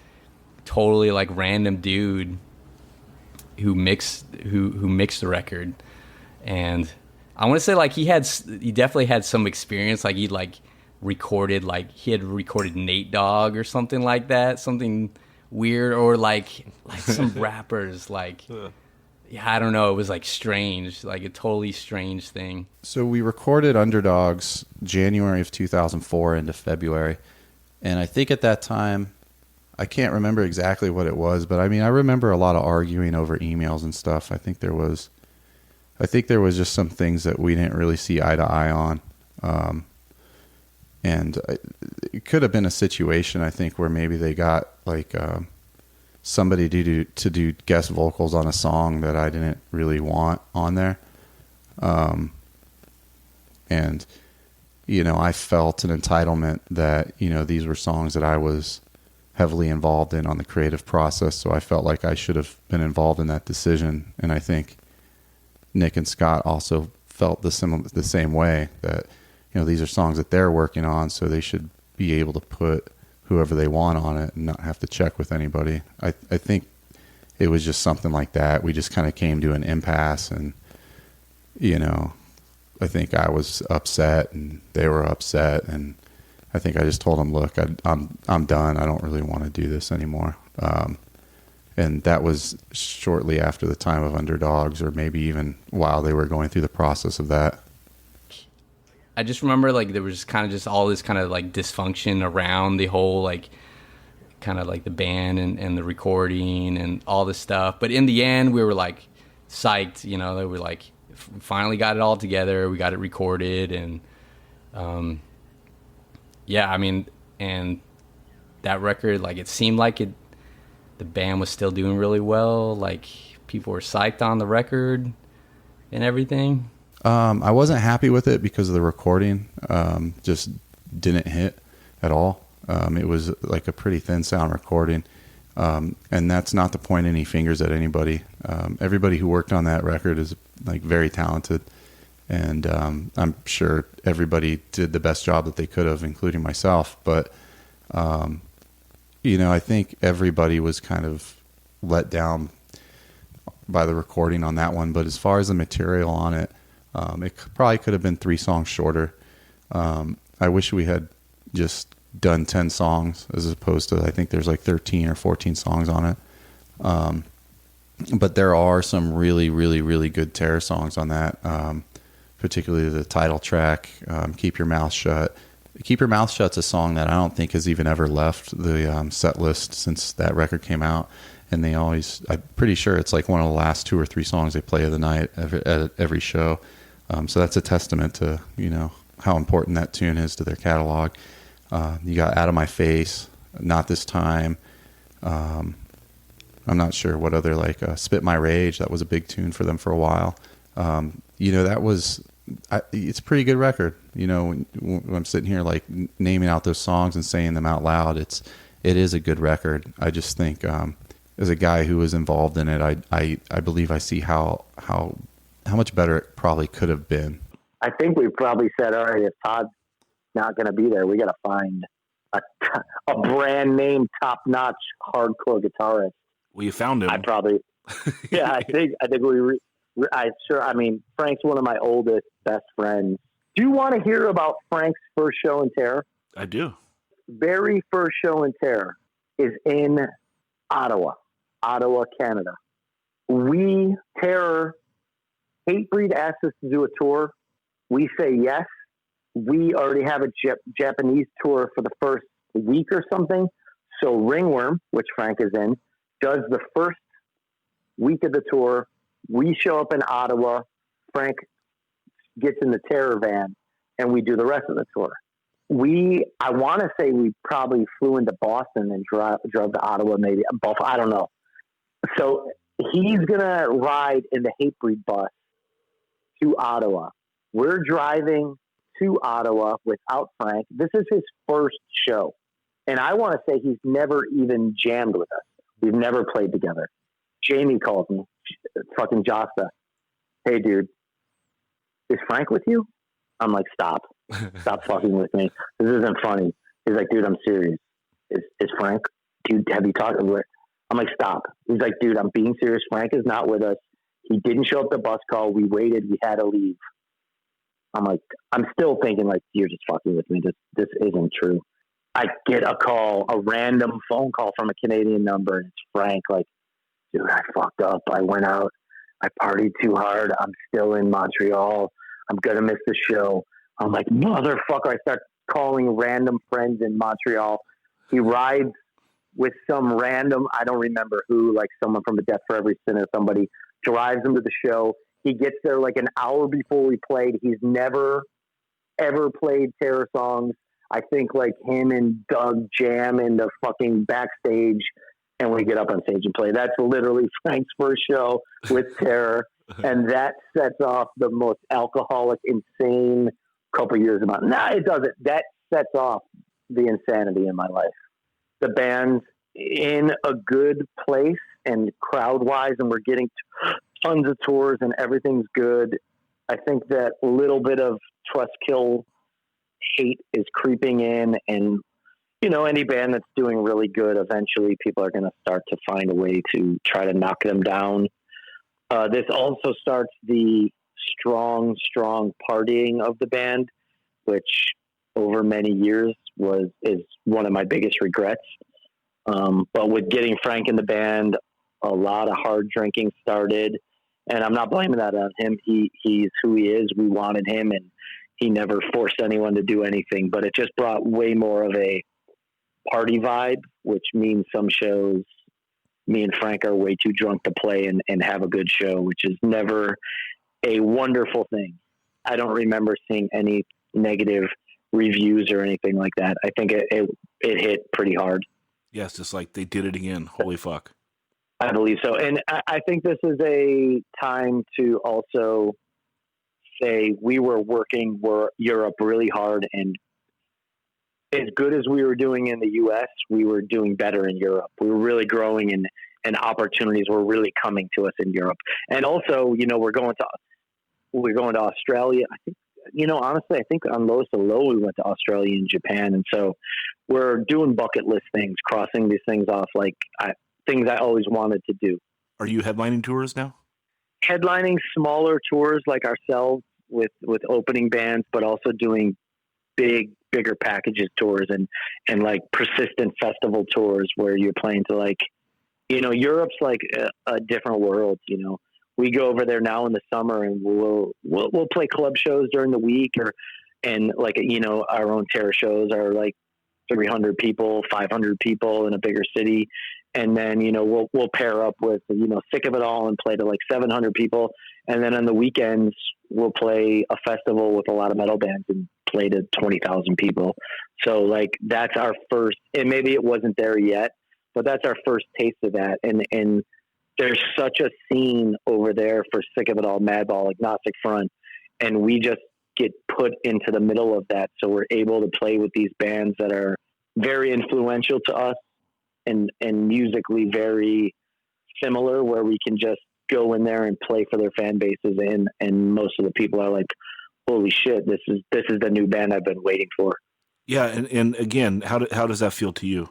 totally like random dude who mixed the record. And I want to say like he definitely had some experience. Like he had recorded Nate Dogg or something like that, something weird, or like some rappers. Like, yeah, I don't know. It was like strange, like a totally strange thing. So we recorded Underdogs January of 2004 into February, and I think at that time, I can't remember exactly what it was, but I mean I remember a lot of arguing over emails and stuff. I think there was just some things that we didn't really see eye to eye on. And it could have been a situation, I think, where maybe they got like somebody to do guest vocals on a song that I didn't really want on there. And, you know, I felt an entitlement that, you know, these were songs that I was heavily involved in on the creative process. So I felt like I should have been involved in that decision. And I think Nick and Scott also felt the same way, that, you know, these are songs that they're working on, so they should be able to put whoever they want on it and not have to check with anybody. I think it was just something like that. We just kind of came to an impasse, and, you know, I think I was upset and they were upset, and I think I just told them, look, I'm done. I don't really want to do this anymore. And that was shortly after the time of Underdogs, or maybe even while they were going through the process of that. I just remember like there was kind of just all this kind of like dysfunction around the whole like kind of like the band and the recording and all this stuff. But in the end, we were like psyched, you know, they were like finally got it all together. We got it recorded, and yeah, I mean, and that record, like it seemed like the band was still doing really well. Like people were psyched on the record and everything. I wasn't happy with it because of the recording. Just didn't hit at all. It was like a pretty thin sound recording. And that's not to point any fingers at anybody. Everybody who worked on that record is like very talented. And I'm sure everybody did the best job that they could have, including myself. But, you know, I think everybody was kind of let down by the recording on that one. But as far as the material on it, it probably could have been 3 songs shorter. I wish we had just done 10 songs as opposed to, I think there's like 13 or 14 songs on it. But there are some really, really, really good Terror songs on that, particularly the title track, Keep Your Mouth Shut. Keep Your Mouth Shut's a song that I don't think has even ever left the set list since that record came out. And they always, I'm pretty sure it's like one of the last 2 or 3 songs they play of the night at every show. So that's a testament to, you know, how important that tune is to their catalog. You got Out of My Face, Not This Time. I'm not sure what other, like Spit My Rage. That was a big tune for them for a while. You know, that was, it's a pretty good record. You know, when I'm sitting here like naming out those songs and saying them out loud, it is a good record. I just think, as a guy who was involved in it, I believe I see how much better it probably could have been. I think we probably said, all right, if Todd's not going to be there, we got to find a brand name, top notch hardcore guitarist. Well, you found him. I probably, yeah, I think I mean, Frank's one of my oldest, best friends. Do you want to hear about Frank's first show in Terror? I do. Very first show in Terror is in Ottawa, Canada. Terror, Hatebreed asked us to do a tour. We say yes. We already have a Japanese tour for the first week or something. So Ringworm, which Frank is in, does the first week of the tour. We show up in Ottawa. Frank gets in the Terror van, and we do the rest of the tour. I want to say we probably flew into Boston and drove to Ottawa, maybe. I don't know. So he's going to ride in the Hatebreed bus to Ottawa. We're driving to Ottawa without Frank. This is his first show. And I want to say he's never even jammed with us. We've never played together. Jamie calls me, fucking Josta. Hey, dude, is Frank with you? I'm like, stop fucking with me. This isn't funny. He's like, dude, I'm serious. Is Frank, dude, have you talked to him? I'm like, stop. He's like, dude, I'm being serious. Frank is not with us. He didn't show up to bus call. We waited. We had to leave. I'm like, I'm still thinking like, you're just fucking with me. This isn't true. I get a random phone call from a Canadian number. And it's Frank. Like, dude, I fucked up. I went out. I partied too hard. I'm still in Montreal. I'm going to miss the show. I'm like, motherfucker. I start calling random friends in Montreal. He rides with some random, I don't remember who, like someone from the Death for Every Sin or somebody, drives him to the show. He gets there like an hour before we played. He's never, ever played Terror songs. I think like him and Doug jam in the fucking backstage and we get up on stage and play. That's literally Frank's first show with Terror. And that sets off the most alcoholic, insane couple years of my life. Nah, it doesn't. That sets off the insanity in my life. The band's in a good place and crowd-wise, and we're getting tons of tours and everything's good. I think that little bit of trust kill hate is creeping in, and you know, any band that's doing really good, eventually people are going to start to find a way to try to knock them down. This also starts the strong partying of the band, which over many years is one of my biggest regrets. But with getting Frank in the band, a lot of hard drinking started, and I'm not blaming that on him. He's who he is. We wanted him, and he never forced anyone to do anything, but it just brought way more of a party vibe, which means some shows me and Frank are way too drunk to play and have a good show, which is never a wonderful thing. I don't remember seeing any negative reviews or anything like that. I think it hit pretty hard. Yes, just like they did it again. Holy fuck. I believe so. And I think this is a time to also say we were working Europe really hard, and as good as we were doing in the U.S., we were doing better in Europe. We were really growing, and opportunities were really coming to us in Europe. And also, you know, we're going to Australia. I think, you know, honestly, I think on lowest of low, we went to Australia and Japan. And so we're doing bucket list things, crossing these things off, like things I always wanted to do. Are you headlining tours now? Headlining smaller tours like ourselves with opening bands, but also doing bigger packages tours and like persistent festival tours where you're playing to, like, you know, Europe's like a different world. You know, we go over there now in the summer and we'll play club shows during the week, and like, you know, our own Terror shows are like 300 people, 500 people in a bigger city. And then, you know, we'll pair up with, you know, Sick of It All and play to like 700 people. And then on the weekends, we'll play a festival with a lot of metal bands and play to 20,000 people. So like, that's our first, and maybe it wasn't there yet, but that's our first taste of that. And there's such a scene over there for Sick of It All, Madball, Agnostic Front. And we just get put into the middle of that. So we're able to play with these bands that are very influential to us and musically very similar, where we can just go in there and play for their fan bases. And most of the people are like, holy shit, this is the new band I've been waiting for. Yeah. And again, how does that feel to you?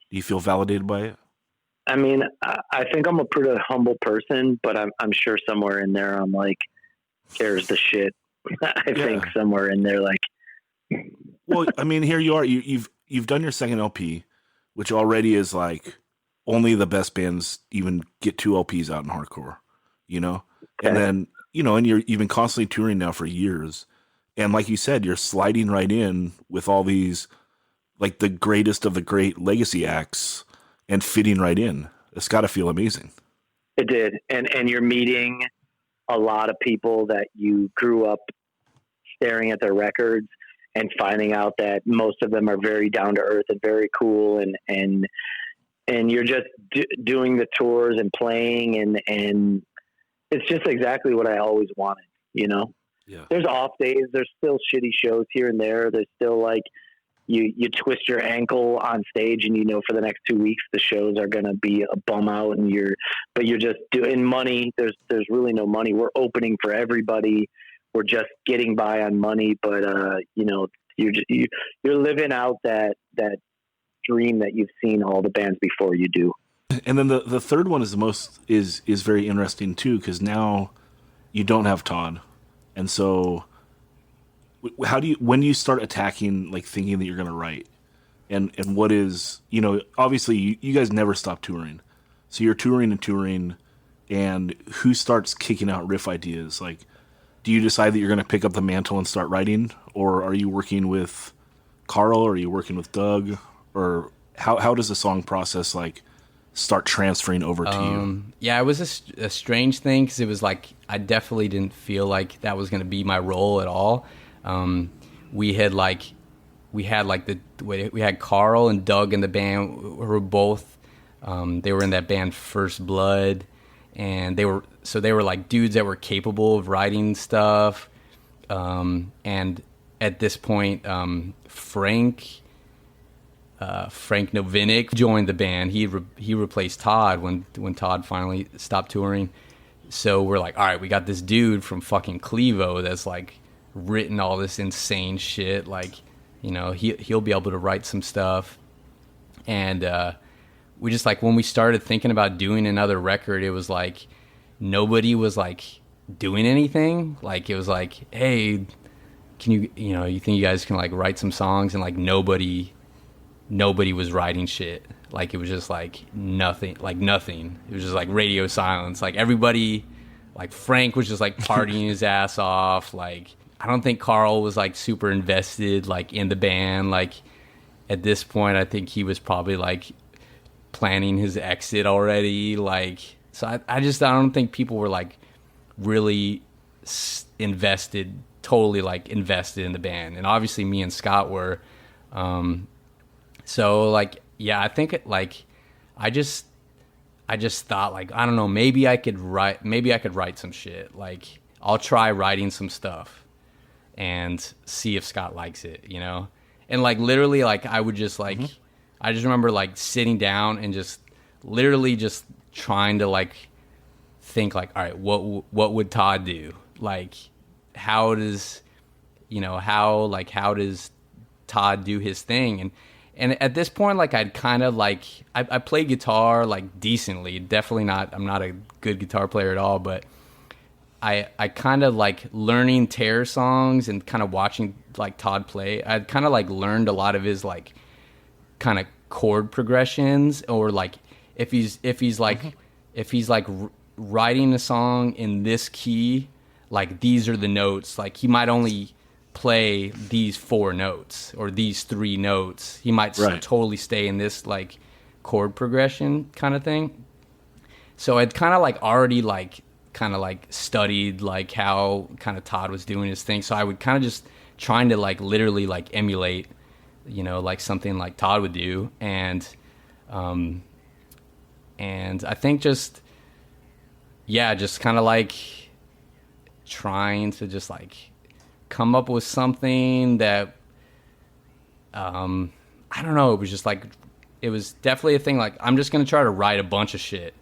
Do you feel validated by it? I mean, I think I'm a pretty humble person, but I'm sure somewhere in there, I'm like, cares the shit. I think somewhere in there, like, well, I mean, here you are, you've done your second LP, which already is like only the best bands even get 2 LPs out in hardcore, you know? Okay. And then, you know, and you've been constantly touring now for years. And like you said, you're sliding right in with all these, like the greatest of the great legacy acts and fitting right in. It's got to feel amazing. It did. And you're meeting a lot of people that you grew up staring at their records and finding out that most of them are very down to earth and very cool. And you're just doing the tours and playing and it's just exactly what I always wanted, you know? Yeah. There's off days. There's still shitty shows here and there. There's still like you twist your ankle on stage and, you know, for the next 2 weeks, the shows are going to be a bum out and you're just doing money. There's really no money. We're opening for everybody. We're just getting by on money, but you know, you're living out that dream that you've seen all the bands before you do. And then the third one is very interesting too, because now you don't have Todd, and so when do you start attacking, like thinking that you're going to write, and what is, you know, obviously you guys never stop touring, so you're touring, and who starts kicking out riff ideas? Like, do you decide that you're going to pick up the mantle and start writing, or are you working with Carl, or are you working with Doug, or how does the song process like start transferring over to you? Yeah, it was a strange thing because it was like I definitely didn't feel like that was going to be my role at all. We had like we had like we had Carl and Doug in the band who were both they were in that band First Blood, and they were like dudes that were capable of writing stuff. And at this point, Frank Novinnik joined the band. He replaced Todd when Todd finally stopped touring. So we're like, all right, we got this dude from fucking Clevo that's like written all this insane shit. Like, you know, he'll be able to write some stuff. And we just like, when we started thinking about doing another record, it was like nobody was like doing anything. Like, it was like, hey, can you think you guys can like write some songs? And like nobody was writing shit. Like, it was just like nothing. It was just like radio silence. Like, everybody, like Frank was just like partying his ass off. Like, I don't think Carl was like super invested like in the band. Like, at this point, I think he was probably like planning his exit already. Like, so I don't think people were like really totally like invested in the band. And obviously me and Scott were. So like, yeah, I think I just thought like, I don't know, maybe I could write some shit. Like, I'll try writing some stuff and see if Scott likes it, you know? And like, literally, like, I would just like, I just remember like sitting down and just literally just trying to like think like, all right, what would Todd do? Like, how does Todd do his thing? And at this point, like, I'd kind of like, I played guitar like decently. I'm not a good guitar player at all, but I kind of like learning Terror songs and kind of watching like Todd play. I'd kind of like learned a lot of his like kind of chord progressions, or like if he's like writing a song in this key, like these are the notes. Like, he might only play these 4 notes or these 3 notes. He might totally stay in this like chord progression kind of thing. So I'd kind of like already like kind of like studied like how kind of Todd was doing his thing. So I would kind of just trying to like literally like emulate, you know, like something like Todd would do. And I think just kind of like trying to just like come up with something that I don't know, it was just like, it was definitely a thing like, I'm just gonna try to write a bunch of shit.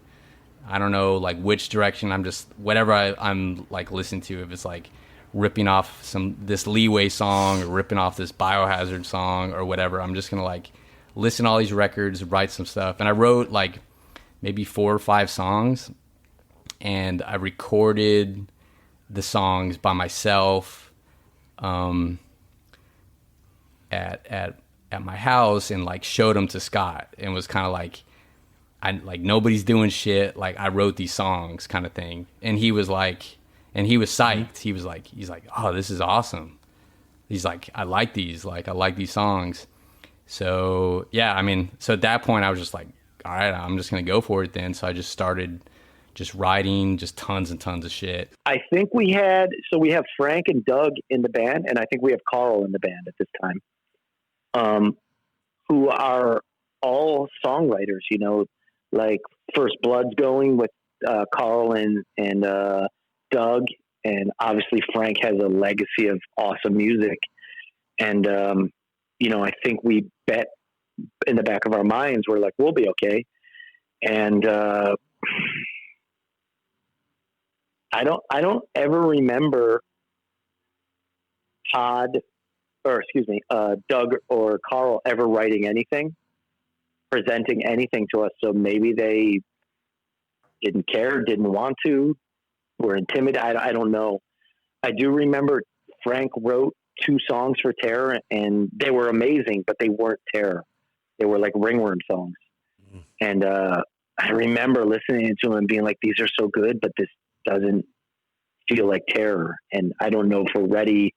I don't know like which direction. I'm just whatever I'm like listening to, if it's like ripping off this Leeway song or ripping off this Biohazard song or whatever, I'm just gonna like listen to all these records, write some stuff. And I wrote like maybe 4 or 5 songs, and I recorded the songs by myself at my house, and like showed them to Scott, and was kind of like, nobody's doing shit, like I wrote these songs kind of thing. And he was like, and he was psyched. He's like, oh, this is awesome. He's like, I like these songs. So yeah, I mean, so at that point I was just like, all right, I'm just gonna go for it then. So I just started just writing just tons and tons of shit. I think we have Frank and Doug in the band, and I think we have Carl in the band at this time, who are all songwriters, you know, like First Blood's going with Carl and Doug, and obviously Frank has a legacy of awesome music. And, you know, I think we bet in the back of our minds, we're like, we'll be okay. And I don't ever remember Doug or Carl ever writing anything, presenting anything to us. So maybe they didn't care, didn't want to, were intimidated. I don't know. I do remember Frank wrote 2 songs for Terror, and they were amazing, but they weren't Terror. They were like Ringworm songs. And I remember listening to them and being like, these are so good, but this doesn't feel like Terror. And I don't know if we're ready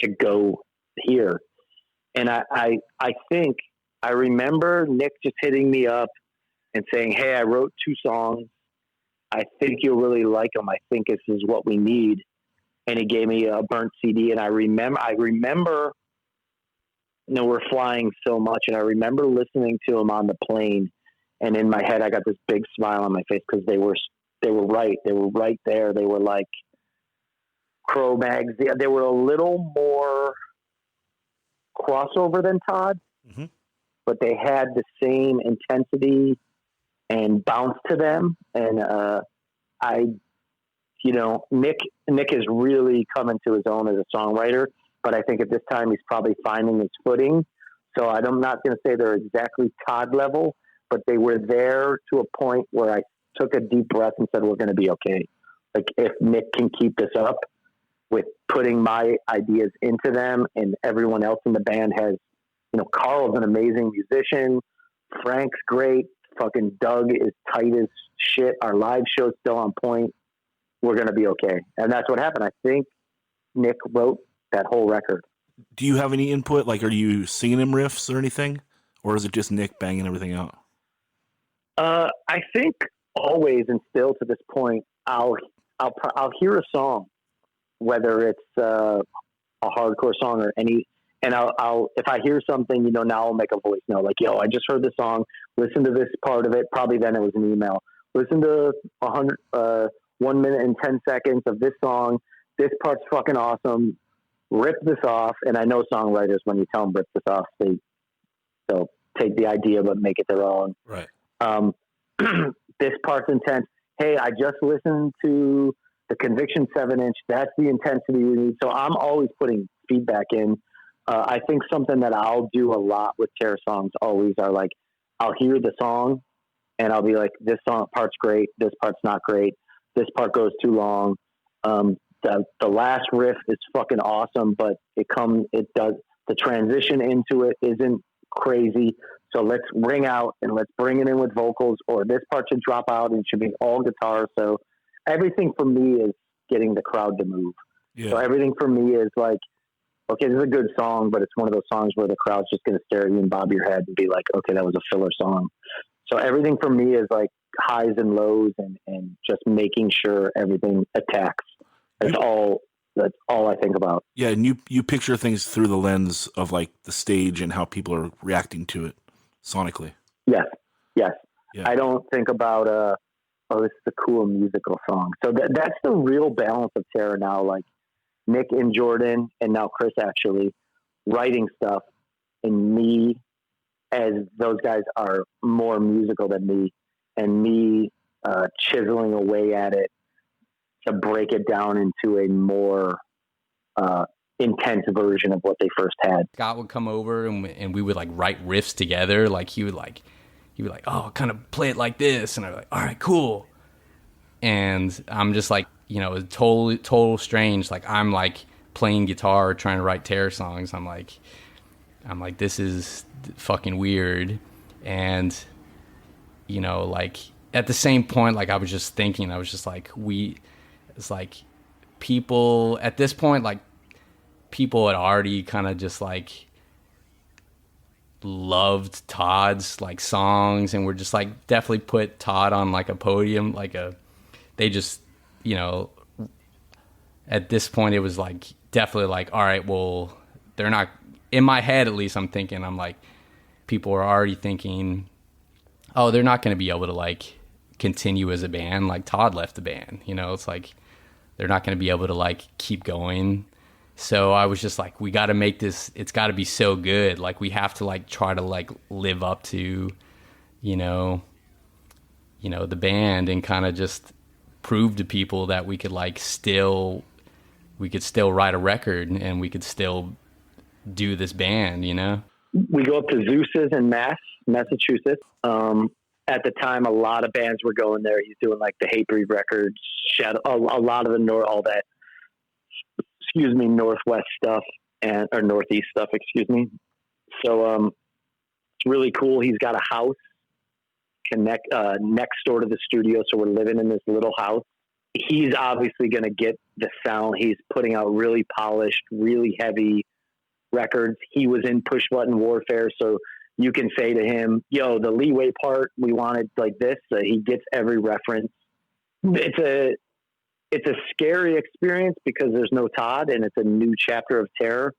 to go here. And I think I remember Nick just hitting me up and saying, hey, I wrote 2 songs. I think you'll really like them. I think this is what we need. and he gave me a burnt CD. And I remember, we're flying so much, and I remember listening to him on the plane, and in my head, I got this big smile on my face because they were right. They were right there. They were like Cro-Mags. They were a little more crossover than Todd, but they had the same intensity and bounce to them. And Nick has really come into his own as a songwriter, but I think at this time he's probably finding his footing. So I'm not going to say they're exactly Todd level, but they were there to a point where I took a deep breath and said, we're going to be okay. Like, if Nick can keep this up with putting my ideas into them, and everyone else in the band has, Carl's an amazing musician. Frank's great. Fucking Doug is tight as shit. Our live show's still on point. We're going to be okay. And that's what happened. I think Nick wrote that whole record. Do you have any input? Like, are you singing him riffs or anything? Or is it just Nick banging everything out? I think always, and still to this point, I'll hear a song, whether it's a hardcore song or any, and I'll if I hear something, now I'll make a voice note, like, yo, I just heard this song, listen to this part of it. Probably then it was an email. Listen to 1 minute and 10 seconds of this song. This part's fucking awesome. Rip this off. And I know songwriters, when you tell them rip this off, they'll take the idea but make it their own. Right. This part's intense. Hey, I just listened to the Conviction 7-inch. That's the intensity we need. So I'm always putting feedback in. I think something that I'll do a lot with Terror songs always are like, I'll hear the song and I'll be like, this song part's great. This part's not great. This part goes too long. The last riff is fucking awesome, but the transition into it isn't crazy. So let's ring out and let's bring it in with vocals, or this part should drop out and should be all guitar. So everything for me is getting the crowd to move. Yeah. So everything for me is like, okay, this is a good song, but it's one of those songs where the crowd's just going to stare at you and bob your head and be like, okay, that was a filler song. So everything for me is like highs and lows and just making sure everything attacks. That's all I think about. Yeah. And you picture things through the lens of like the stage and how people are reacting to it sonically. Yes. Yeah. I don't think about, this is a cool musical song. So that's the real balance of Terror now. Like Nick and Jordan, and now Chris actually writing stuff, and me, as those guys are more musical than me, and me chiseling away at it to break it down into a more intense version of what they first had. Scott would come over and we would like write riffs together. Like he would like, oh, kind of play it like this. And I'd be like, all right, cool. And I'm just like, total strange. Like I'm like playing guitar, trying to write Terror songs. I'm like, this is fucking weird. And, like at the same point, like I was just thinking, it's like people at this point, like people had already kind of just like loved Todd's like songs, and were just like definitely put Todd on like a podium, they just, at this point it was like definitely like, all right, well, they're not, in my head at least, I'm like, people are already thinking, oh, they're not going to be able to like continue as a band. Like Todd left the band, it's like, they're not going to be able to like keep going. So I was just like, we got to make this, it's got to be so good. Like we have to like try to like live up to, the band, and kind of just prove to people that we could still write a record and we could still do this band, We go up to Zeus's in Massachusetts. At the time, a lot of bands were going there. He's doing like the Hatebreed records, Shadow, a lot of the all that, Northwest stuff or Northeast stuff, So it's really cool. He's got a house next door to the studio, so we're living in this little house. He's obviously going to get the sound. He's putting out really polished, really heavy records. He was in Push Button Warfare, so you can say to him, yo, the leeway part, we wanted like this. He gets every reference. It's it's a scary experience because there's no Todd and it's a new chapter of terror.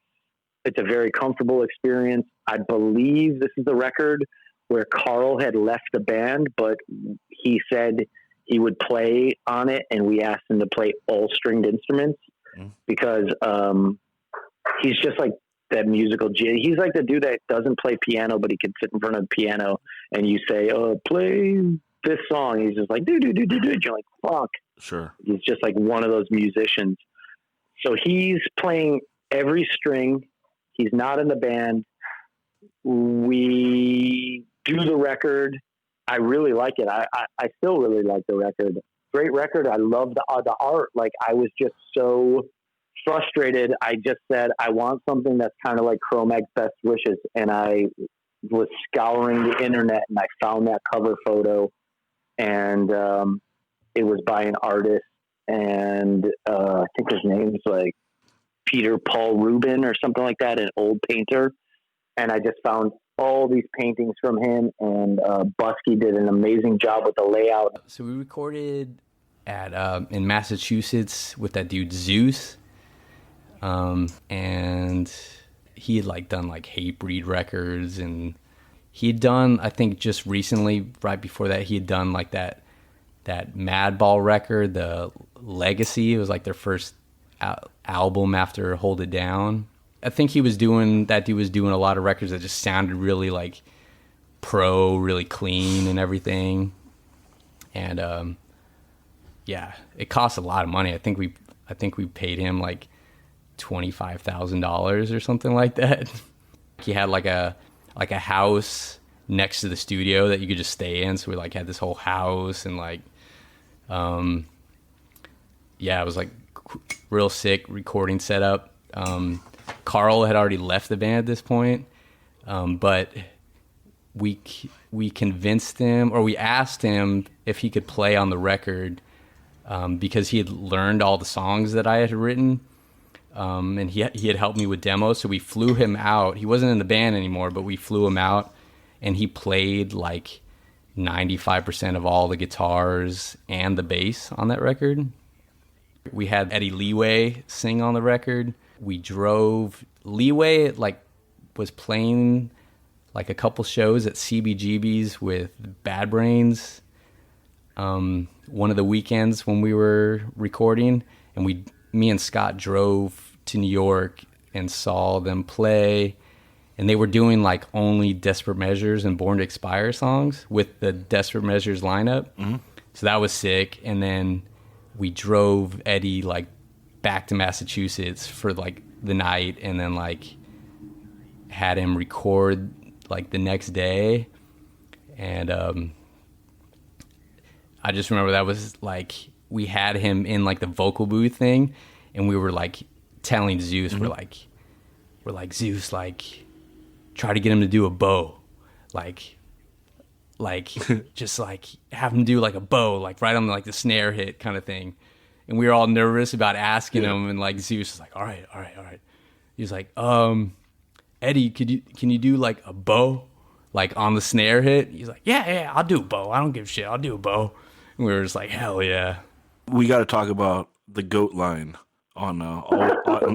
It's a very comfortable experience. I believe this is the record where Carl had left the band, but he said he would play on it, and we asked him to play all stringed instruments because he's just like that musical genius. He's like the dude that doesn't play piano, but he can sit in front of the piano and you say, play this song. He's just like, do. You're like, fuck. Sure. He's just like one of those musicians. So he's playing every string. He's not in the band. We do the record. I really like it. I still really like the record. Great record. I love the art. Like, I was just so frustrated. I just said, I want something that's kind of like Cro-Mag's Best Wishes. And I was scouring the internet and I found that cover photo, and it was by an artist, and I think his name's like Peter Paul Rubin or something like that, an old painter. And I just found all these paintings from him, and Busky did an amazing job with the layout. So we recorded at in Massachusetts with that dude Zeus, and he had like done like Hatebreed records, and he had done, I think just recently, right before that, he had done like that Madball record, the Legacy. It was like their first album after Hold It Down. I think he was doing a lot of records that just sounded really like pro, really clean and everything. And yeah, it cost a lot of money. I think we paid him like $25,000 or something like that. He had like a house next to the studio that you could just stay in. So we like had this whole house, and like, yeah, it was like real sick recording setup. Carl had already left the band at this point, but we convinced him, or we asked him if he could play on the record, because he had learned all the songs that I had written, and he had helped me with demos. So we flew him out. He wasn't in the band anymore, but we flew him out, and he played like 95% of all the guitars and the bass on that record. We had Eddie Leeway sing on the record. We drove. Leeway like was playing like a couple shows at CBGB's with Bad Brains one of the weekends when we were recording, and me and Scott drove to New York and saw them play, and they were doing like only Desperate Measures and Born to Expire songs with the Desperate Measures lineup. Mm-hmm. So that was sick. And then we drove Eddie like back to Massachusetts for like the night, and then like had him record like the next day. And I just remember that was like, we had him in like the vocal booth thing, and we were like telling Zeus, mm-hmm. we're like Zeus, like try to get him to do a bow, like just like have him do like a bow, like right on like the snare hit kind of thing. And we were all nervous about asking him, and like Zeus was like, all right. He was like, Eddie, can you do like a bow, like on the snare hit? He's like, yeah, I'll do a bow. I don't give a shit. I'll do a bow. And we were just like, hell yeah. We got to talk about the GOAT line on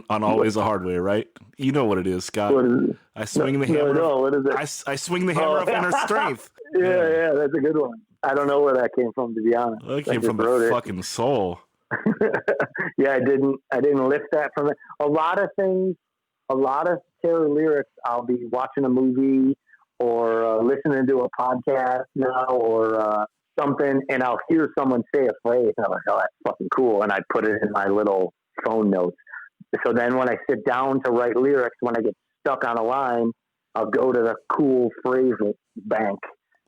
Always the Hard Way, right? You know what it is, Scott. What is it? I swing the hammer. No, what is it? I swing the hammer of inner strength. Yeah, that's a good one. I don't know where that came from, to be honest. Well, it came from the fucking soul. Yeah, I didn't lift that from it. A lot of Terror lyrics, I'll be watching a movie or listening to a podcast now or something, and I'll hear someone say a phrase, and I'm like, oh, that's fucking cool, and I put it in my little phone notes. So then when I sit down to write lyrics, when I get stuck on a line, I'll go to the cool phrase bank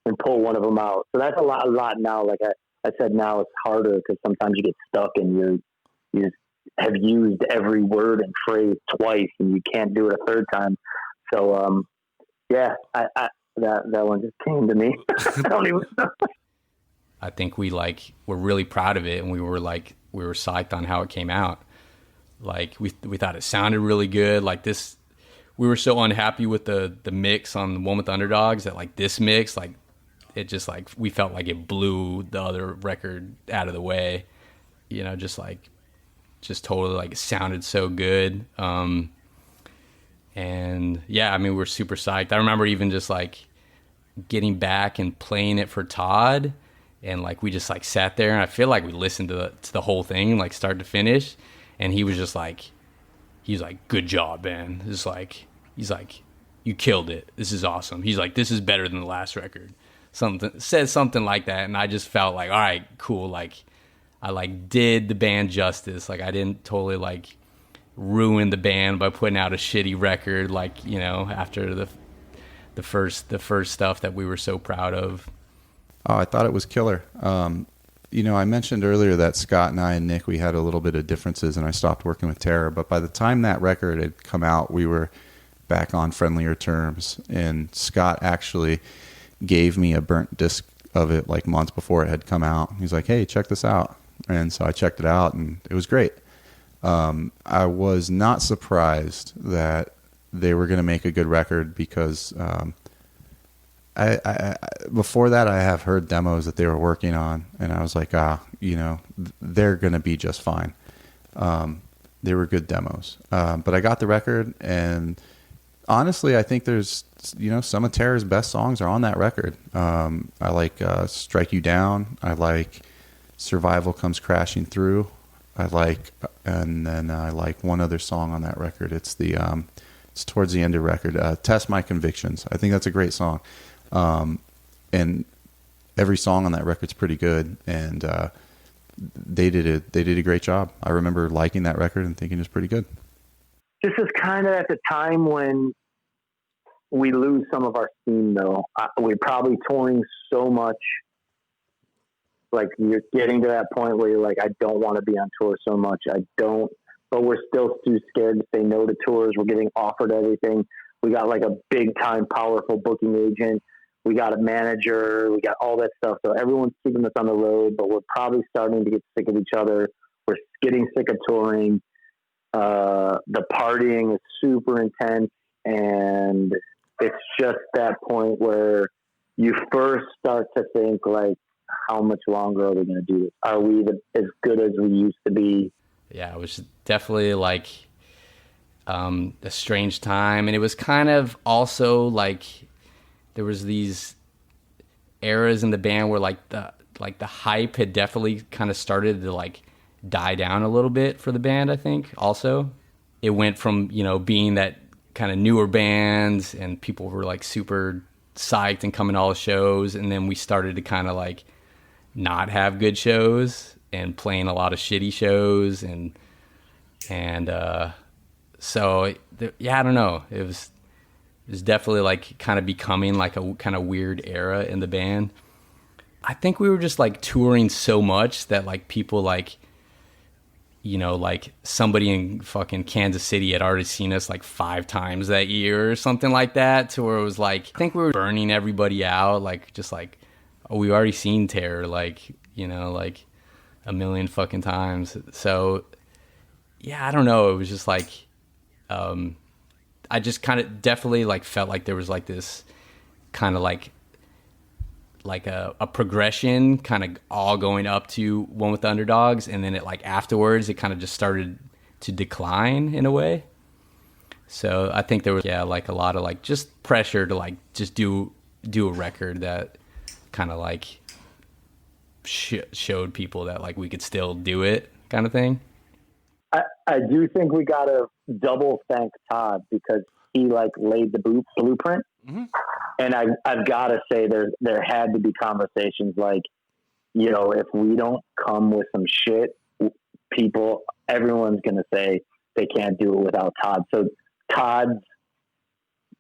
and pull one of them out. So that's a lot now. Like I said, now it's harder because sometimes you get stuck and you just have used every word and phrase twice, and you can't do it a third time. So yeah, that one just came to me. I don't even know. I think we're really proud of it, and we were psyched on how it came out. Like we thought it sounded really good. Like this, we were so unhappy with the mix on the one with Underdogs that like this mix, like it just like we felt like it blew the other record out of the way. you know, just totally like it sounded so good. And yeah, I mean, we're super psyched. I remember even just like getting back and playing it for Todd, and like we just like sat there, and I feel like we listened to the whole thing like start to finish, and he was like, good job, man. He's like, you killed it. This is awesome. He's like, this is better than the last record. Said something like that, and I just felt like, all right, cool. Like I like did the band justice. Like I didn't totally like ruin the band by putting out a shitty record, like, you know, after the first stuff that we were so proud of. Oh, I thought it was killer. You know, I mentioned earlier that Scott and I and Nick, we had a little bit of differences, and I stopped working with Terror. But by the time that record had come out, we were back on friendlier terms. And Scott actually gave me a burnt disc of it like months before it had come out. He's like, hey, check this out. And so I checked it out, and it was great. I was not surprised that they were going to make a good record because I before that I have heard demos that they were working on, and I was like, you know, they're going to be just fine. They were good demos, but I got the record, and honestly, I think there's, you know, some of Terror's best songs are on that record. I like Strike You Down. I like Survival Comes Crashing Through. And then I like one other song on that record. It's it's towards the end of the record, Test My Convictions. I think that's a great song. And every song on that record's pretty good. And they did a great job. I remember liking that record and thinking it's pretty good. This is kind of at the time when we lose some of our steam, though. We're probably touring so much. Like, you're getting to that point where you're like, I don't want to be on tour so much. But we're still too scared to say no to tours. We're getting offered everything. We got like a big time, powerful booking agent. We got a manager. We got all that stuff. So everyone's keeping us on the road, but we're probably starting to get sick of each other. We're getting sick of touring. The partying is super intense, and it's just that point where you first start to think like, how much longer are we going to do this? Are we as good as we used to be? Yeah, it was definitely like a strange time. And it was kind of also like there was these eras in the band where like the hype had definitely kind of started to like die down a little bit for the band, I think. Also, it went from, you know, being that kind of newer bands and people were like super psyched and coming to all the shows, and then we started to kind of like not have good shows and playing a lot of shitty shows, and so yeah, I don't know, it was definitely like kind of becoming like a kind of weird era in the band. I think we were just like touring so much that like people like, you know, like somebody in fucking Kansas City had already seen us like 5 times that year or something like that, to where it was like, I think we were burning everybody out, like just like, oh, we've already seen Terror, like, you know, like a million fucking times. So yeah, I don't know. It was just like, I just kind of definitely like felt like there was like this kind of like a progression kind of all going up to One with the Underdogs. And then it like afterwards, it kind of just started to decline in a way. So I think there was, yeah, like a lot of like just pressure to like just do a record that kind of like showed people that like we could still do it, kind of thing. I do think we got to double thank Todd, because he like laid the blueprint. Mm-hmm. And I've got to say there had to be conversations like, you know, if we don't come with some shit, everyone's going to say they can't do it without Todd. So Todd's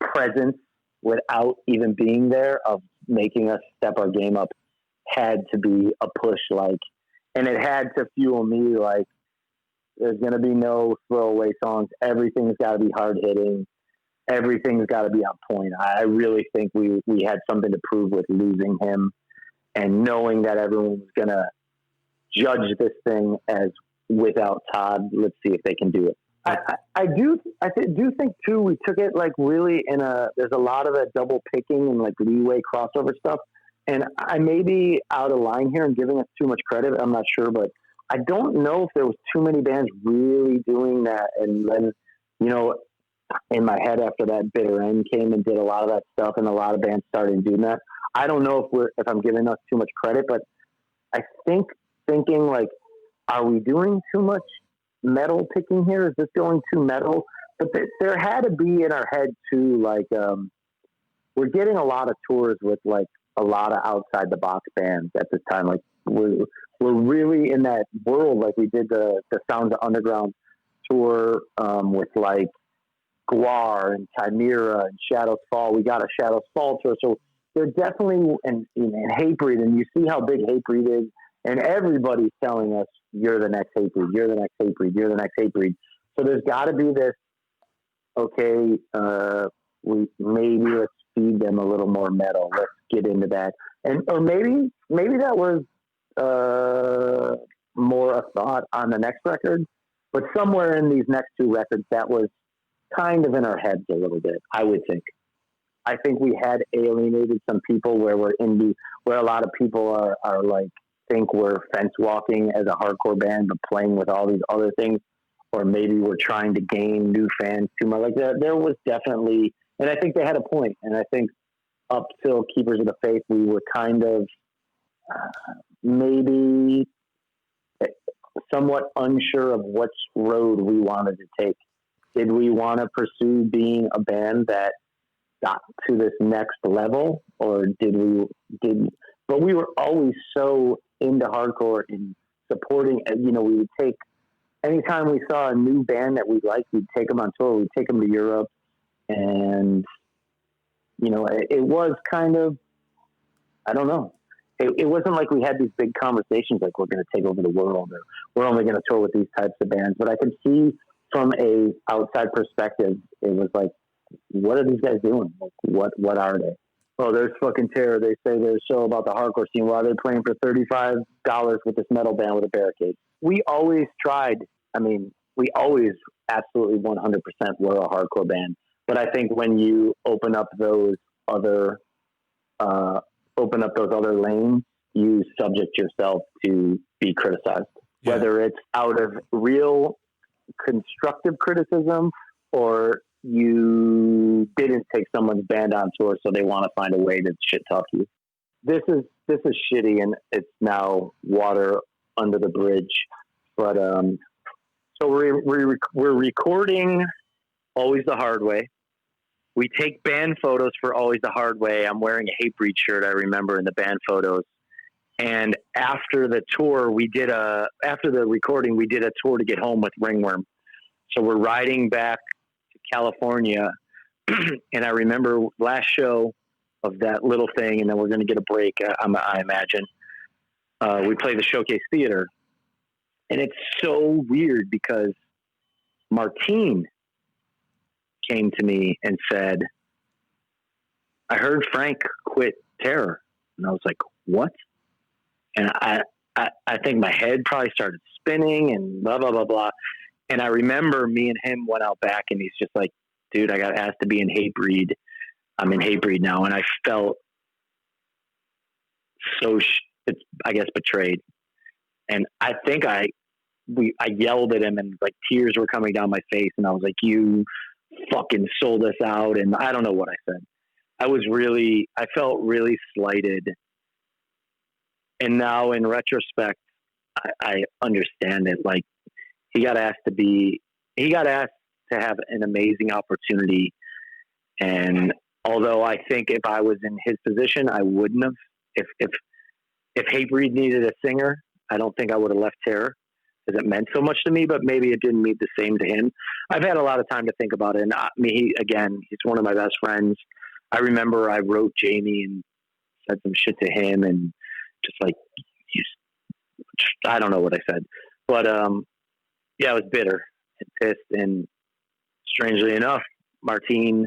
presence without even being there of making us step our game up had to be a push, like, and it had to fuel me like, there's going to be no throwaway songs. Everything's got to be hard hitting. Everything's got to be on point. I really think we had something to prove with losing him, and knowing that everyone was going to judge this thing as without Todd. Let's see if they can do it. I do think too, we took it like really there's a lot of that double picking and like leeway crossover stuff. And I may be out of line here and giving us too much credit. I'm not sure, but I don't know if there was too many bands really doing that. And then, you know, in my head after that Bitter End came and did a lot of that stuff, and a lot of bands started doing that. I don't know if I'm giving us too much credit, but I think thinking like, are we doing too much metal picking here? Is this going too metal? But there had to be in our head too, like, we're getting a lot of tours with like a lot of outside the box bands at this time. Like we're really in that world. Like we did the Sounds of Underground tour, with like Guar and Chimera and Shadows Fall. We got a Shadows Fall tour. So they're definitely, and Hatebreed, and you see how big Hatebreed is, and everybody's telling us, you're the next Hatebreed, you're the next Hatebreed, you're the next Hatebreed. So there's got to be this, okay, let's feed them a little more metal. Let's get into that. Or maybe that was more a thought on the next record, but somewhere in these next two records, that was kind of in our heads a little bit, I would think. I think we had alienated some people where where a lot of people are like, think we're fence walking as a hardcore band, but playing with all these other things, or maybe we're trying to gain new fans too much. Like there was definitely, and I think they had a point. And I think up till Keepers of the Faith, we were kind of maybe somewhat unsure of which road we wanted to take. Did we want to pursue being a band that got to this next level, or but we were always so into hardcore and supporting, you know, we would take, anytime we saw a new band that we liked, we'd take them on tour, we'd take them to Europe. And, you know, it was kind of, I don't know. It wasn't like we had these big conversations like we're going to take over the world, or we're only going to tour with these types of bands. But I could see from a outside perspective, it was like, what are these guys doing? Like, what are they? Oh, there's fucking Terror. They say there's a show about the hardcore scene. Why are they playing for $35 with this metal band with a barricade? We always tried. I mean, we always absolutely 100% were a hardcore band. But I think when you open up those other lanes, you subject yourself to be criticized, whether it's out of real constructive criticism, or you didn't take someone's band on tour, so they want to find a way to shit talk you. This is shitty, and it's now water under the bridge. But so we're recording Always the Hard Way. We take band photos for Always the Hard Way. I'm wearing a Hatebreed shirt, I remember, in the band photos. And after the tour, after the recording, we did a tour to get home with Ringworm. So we're riding back to California, and I remember last show of that little thing, and then we're going to get a break, I imagine. We played the Showcase Theater, and it's so weird because Martine came to me and said, I heard Frank quit Terror. And I was like, what? And I think my head probably started spinning and blah, blah, blah, blah. And I remember me and him went out back, and he's just like, dude, I got asked to be in Hatebreed. I'm in Hatebreed now. And I felt so, I guess, betrayed. And I think I yelled at him, and like tears were coming down my face. And I was like, you fucking sold us out. And I don't know what I said. I felt really slighted. And now in retrospect, I understand it. Like, he got asked to have an amazing opportunity. And although I think if I was in his position, I wouldn't have. If Hatebreed needed a singer, I don't think I would have left Terror, because it meant so much to me, but maybe it didn't mean the same to him. I've had a lot of time to think about it. And he's one of my best friends. I remember I wrote Jamie and said some shit to him, and just like, I don't know what I said, but yeah, I was bitter and pissed. And strangely enough, Martine,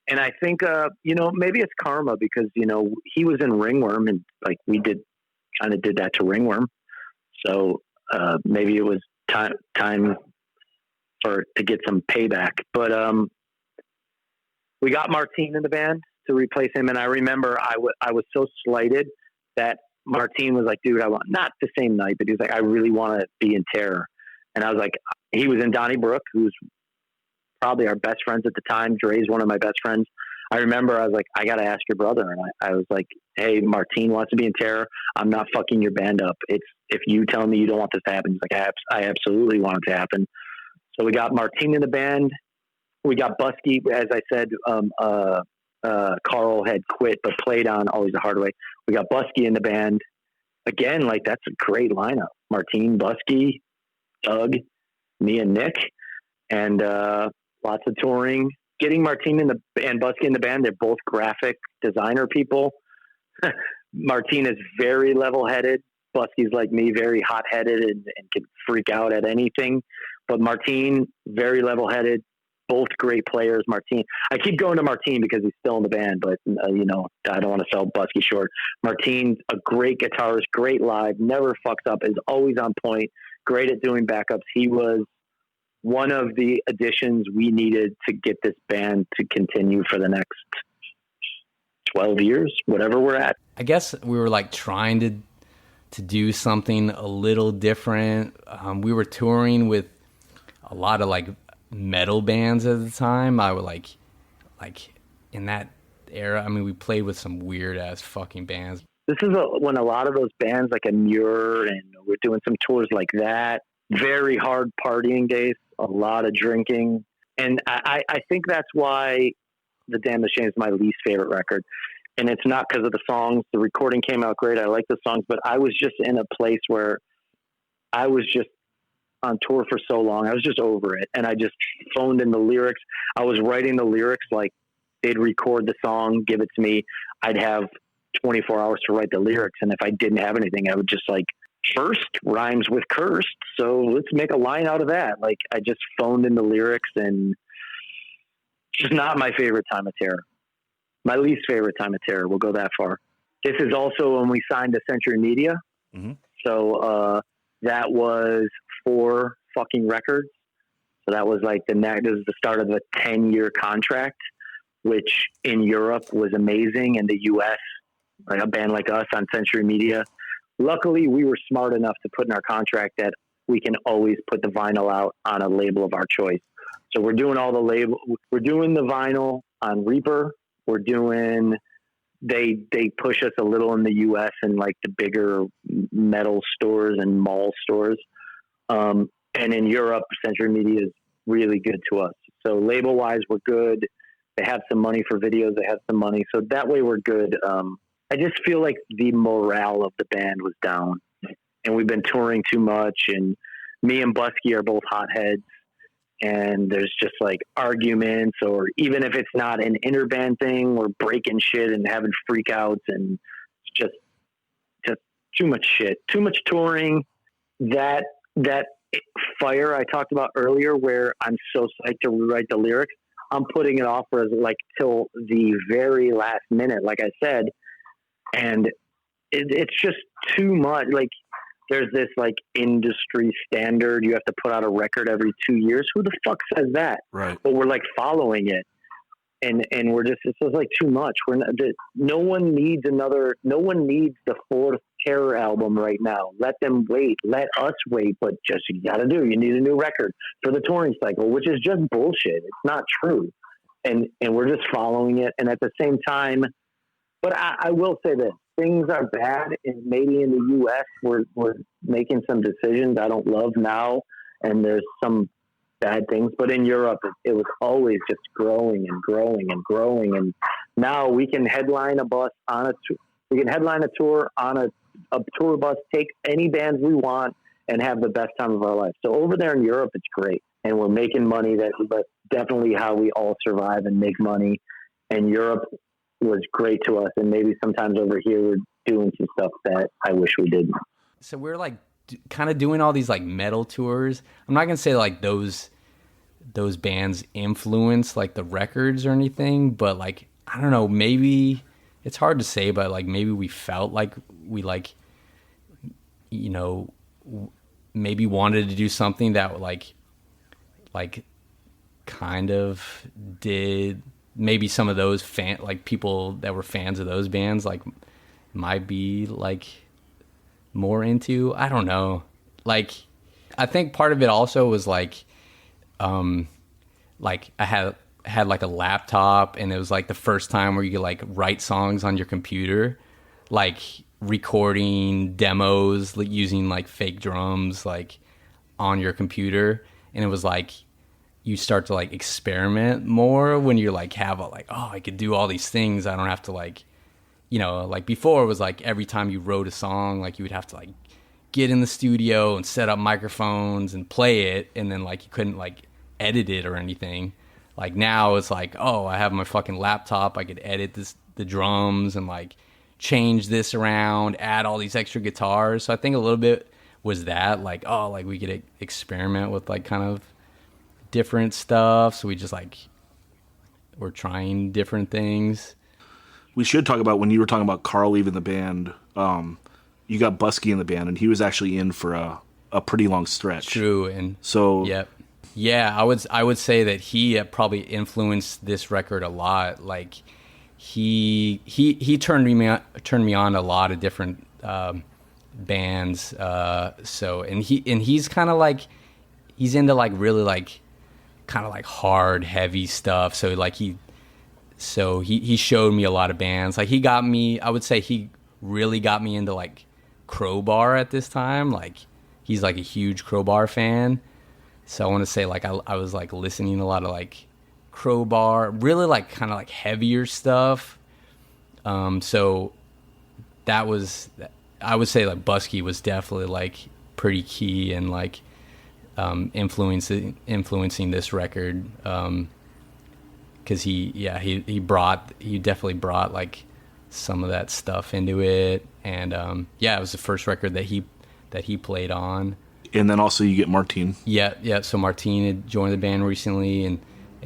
and I think maybe it's karma, because he was in Ringworm, and like we did that to Ringworm, so maybe it was time to get some payback. But we got Martine in the band to replace him, and I remember I was so slighted that Martine was like, dude, I want, not the same night, but he was like, I really want to be in Terror. And I was like, he was in Donnybrook, who's probably our best friends at the time. Dre's one of my best friends. I remember I was like, I got to ask your brother. And I was like, hey, Martine wants to be in Terror. I'm not fucking your band up. It's, if you tell me you don't want this to happen. He's like, I absolutely want it to happen. So we got Martine in the band. We got Busky, as I said, Carl had quit, but played on Always the Hard Way. We got Busky in the band. Again, like, that's a great lineup. Martine, Busky, Doug, me and Nick, and lots of touring. Getting Martine in the and Busky in the band, they're both graphic designer people. Martine is very level-headed. Busky's like me, very hot-headed and can freak out at anything. But Martine, very level-headed. Both great players. Martine, I keep going to Martine because he's still in the band, but you know, I don't want to sell Busky short. Martine's a great guitarist, great live, never fucks up, is always on point, great at doing backups. He was one of the additions we needed to get this band to continue for the next 12 years, whatever we're at. I guess we were like trying to do something a little different. We were touring with a lot of like metal bands at the time. I would like in that era, I mean, we played with some weird ass fucking bands. This is when a lot of those bands like Muir, and we're doing some tours like that, very hard partying days, a lot of drinking. And I think that's why The Damned Shame is my least favorite record. And it's not because of the songs. The recording came out great. I like the songs, but I was just in a place where I was just on tour for so long. I was just over it. And I just phoned in the lyrics. I was writing the lyrics, like they'd record the song, give it to me. I'd have 24 hours to write the lyrics. And if I didn't have anything, I would just like, first rhymes with cursed. So let's make a line out of that. Like, I just phoned in the lyrics, and just not my favorite time of Terror. My least favorite time of Terror. We'll go that far. This is also when we signed to Century Media. Mm-hmm. So, that was 4 fucking records. So that was like this is the start of a 10-year contract, which in Europe was amazing. In the US, like a band like us on Century Media, luckily we were smart enough to put in our contract that we can always put the vinyl out on a label of our choice. So we're doing all the label. We're doing the vinyl on Reaper. We're doing, they push us a little in the US and like the bigger metal stores and mall stores. And in Europe, Century Media is really good to us. So label wise, we're good. They have some money for videos. They have some money. So that way we're good. I just feel like the morale of the band was down, and we've been touring too much, and me and Busky are both hotheads, and there's just like arguments, or even if it's not an interband thing, we're breaking shit and having freakouts, and it's just too much shit, too much touring. That fire I talked about earlier, where I'm so psyched to rewrite the lyrics, I'm putting it off for like till the very last minute, like I said, and it's just too much. Like, there's this like industry standard. You have to put out a record every 2 years. Who the fuck says that? Right. But we're like following it. And we're just, it's just like too much. No one needs the 4th Terror album right now. Let them wait. Let us wait. But just, you need a new record for the touring cycle, which is just bullshit. It's not true. And we're just following it. And at the same time, but I will say this, things are bad, and maybe in the US we're making some decisions I don't love now, and there's some bad things, but in Europe it was always just growing and growing and growing, and now we can headline a bus on a tour. We can headline a tour on a tour bus, take any bands we want, and have the best time of our life. So over there in Europe it's great, and we're making money. That's definitely how we all survive and make money. And Europe was great to us, and maybe sometimes over here we're doing some stuff that I wish we didn't. So we're like kind of doing all these like metal tours. I'm not gonna say like those bands influence like the records or anything, but like, I don't know, maybe it's hard to say, but like maybe we felt like we like, you know, maybe wanted to do something that like kind of did. Maybe some of those people that were fans of those bands like might be like more into. I don't know. Like, I think part of it also was like I had like a laptop, and it was like the first time where you could like write songs on your computer, like recording demos like using like fake drums like on your computer. And it was like you start to like experiment more when you like have a like, oh, I could do all these things. I don't have to like, you know, like before it was like every time you wrote a song, like you would have to like get in the studio and set up microphones and play it, and then like you couldn't like edit it or anything. Like now it's like, oh, I have my fucking laptop, I could edit the drums and like change this around, add all these extra guitars. So I think a little bit was that, like, oh, like we could experiment with like kind of different stuff. So we just like we're trying different things. We should talk about when you were talking about Carl leaving the band. You got Busky in the band, and he was actually in for a pretty long stretch. True, and so yep. Yeah, I would say that he probably influenced this record a lot. Like he turned me on a lot of different bands. So he's kind of like he's into like really like kind of like hard, heavy stuff. So like he showed me a lot of bands. Like he got me. I would say he really got me into like Crowbar at this time. Like he's like a huge Crowbar fan. So I want to say like I was like listening to a lot of like Crowbar, really like kind of like heavier stuff. So that was, I would say like Busky was definitely like pretty key and like influencing this record. Cause he definitely brought like some of that stuff into it. And it was the first record that he played on. And then also you get Martine. Yeah. So Martine had joined the band recently, and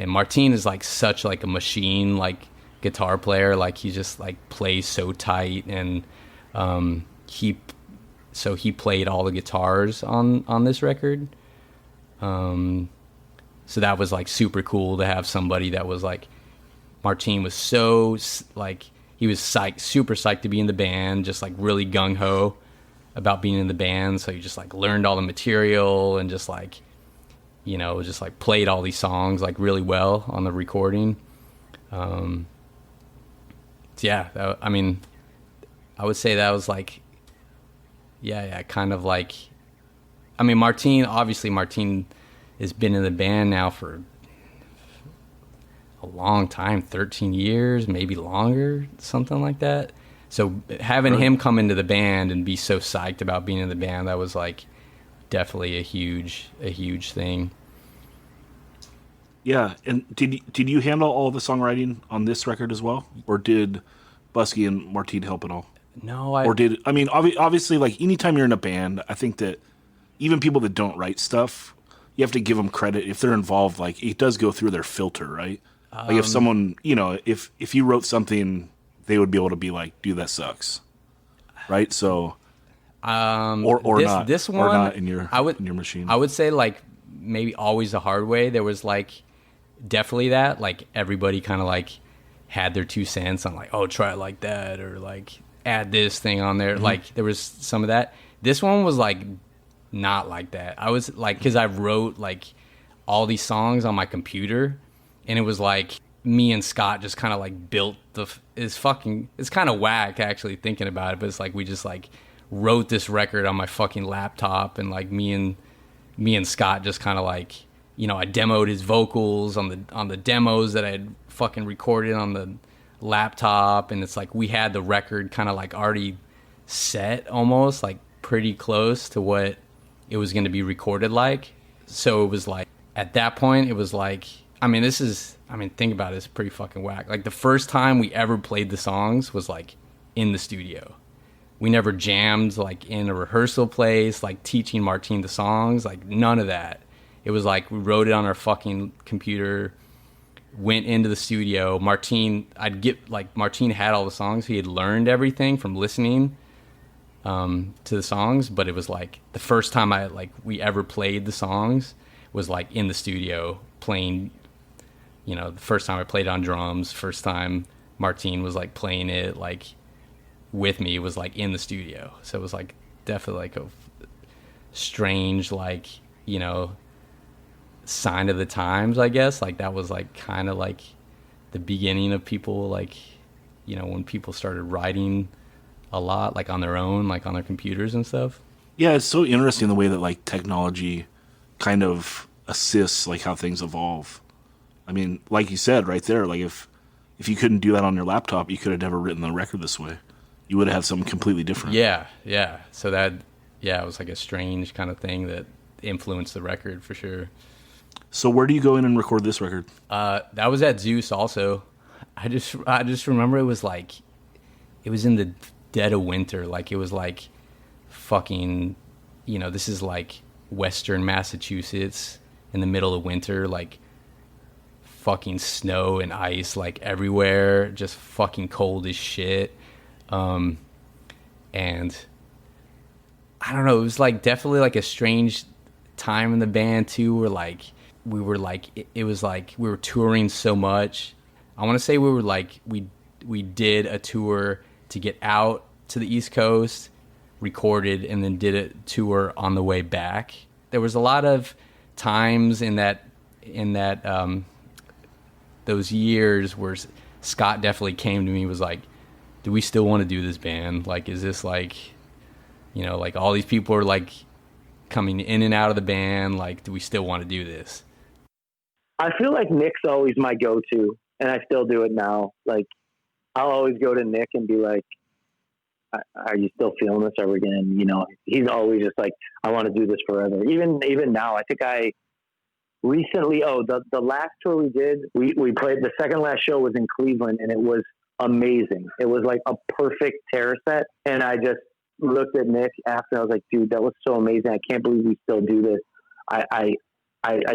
Martine is like such like a machine, like guitar player. Like he just like plays so tight, and he played all the guitars on this record. So that was like super cool to have somebody that was like, Martine was so like, he was super psyched to be in the band, just like really gung ho about being in the band. So he just like learned all the material and just like, you know, just like played all these songs like really well on the recording. I mean, I would say that was like, kind of like, I mean, Martine has been in the band now for a long time, 13 years, maybe longer, something like that. So having him come into the band and be so psyched about being in the band, that was like definitely a huge thing. Yeah, and did you handle all the songwriting on this record as well, or did Busky and Martine help at all? No, obviously, like anytime you're in a band, I think that even people that don't write stuff, you have to give them credit if they're involved. Like it does go through their filter, right? Like if someone, you know, if you wrote something, they would be able to be like, dude, that sucks, right? So, this one, or not in your machine. I would say like maybe Always the Hard Way. There was like definitely that, like everybody kind of like had their 2 cents on like, oh, try it like that, or like add this thing on there. Mm-hmm. Like there was some of that. This one was like not like that. I was like, because I wrote like all these songs on my computer, and it was like me and Scott just kind of like built it's kind of whack actually thinking about it, but it's like we just like wrote this record on my fucking laptop, and like me and Scott just kind of like, you know, I demoed his vocals on the demos that I had fucking recorded on the laptop, and it's like we had the record kind of like already set, almost like pretty close to what it was going to be recorded like. So it was like at that point it was like, think about it, it's pretty fucking whack. Like the first time we ever played the songs was like in the studio. We never jammed like in a rehearsal place, like teaching Martine the songs, like none of that. It was like we wrote it on our fucking computer, went into the studio. Martine had all the songs. He had learned everything from listening to the songs, but it was like the first time we ever played the songs was like in the studio playing. You know, the first time I played on drums, first time Martine was like playing it like with me was like in the studio. So it was like definitely like a strange, like, you know, sign of the times, I guess. Like that was like kind of like the beginning of people, like, you know, when people started writing a lot, like on their own, like on their computers and stuff. Yeah, it's so interesting the way that like technology kind of assists like how things evolve. I mean, like you said right there, like if you couldn't do that on your laptop, you could have never written the record this way. You would have had something completely different. Yeah. So that, it was like a strange kind of thing that influenced the record for sure. So where do you go in and record this record? That was at Zeus also. I just remember it was in the dead of winter. Like it was like fucking, you know, this is like Western Massachusetts in the middle of winter, like fucking snow and ice like everywhere, just fucking cold as shit. And I don't know, it was like definitely like a strange time in the band too, where like we were like, it was like we were touring so much. I want to say we were like, we did a tour to get out to the East Coast, recorded, and then did a tour on the way back. There was a lot of times in that those years where Scott definitely came to me, was like, do we still want to do this band? Like, is this like, you know, like all these people are like coming in and out of the band. Like, do we still want to do this? I feel like Nick's always my go-to, and I still do it now. Like, I'll always go to Nick and be like, are you still feeling this? Are we going to, you know, he's always just like, I want to do this forever. Even now, I think I recently, the last tour we did, we played, the second last show was in Cleveland, and it was amazing. It was like a perfect Terror set. And I just looked at Nick after, I was like, dude, that was so amazing. I can't believe we still do this. I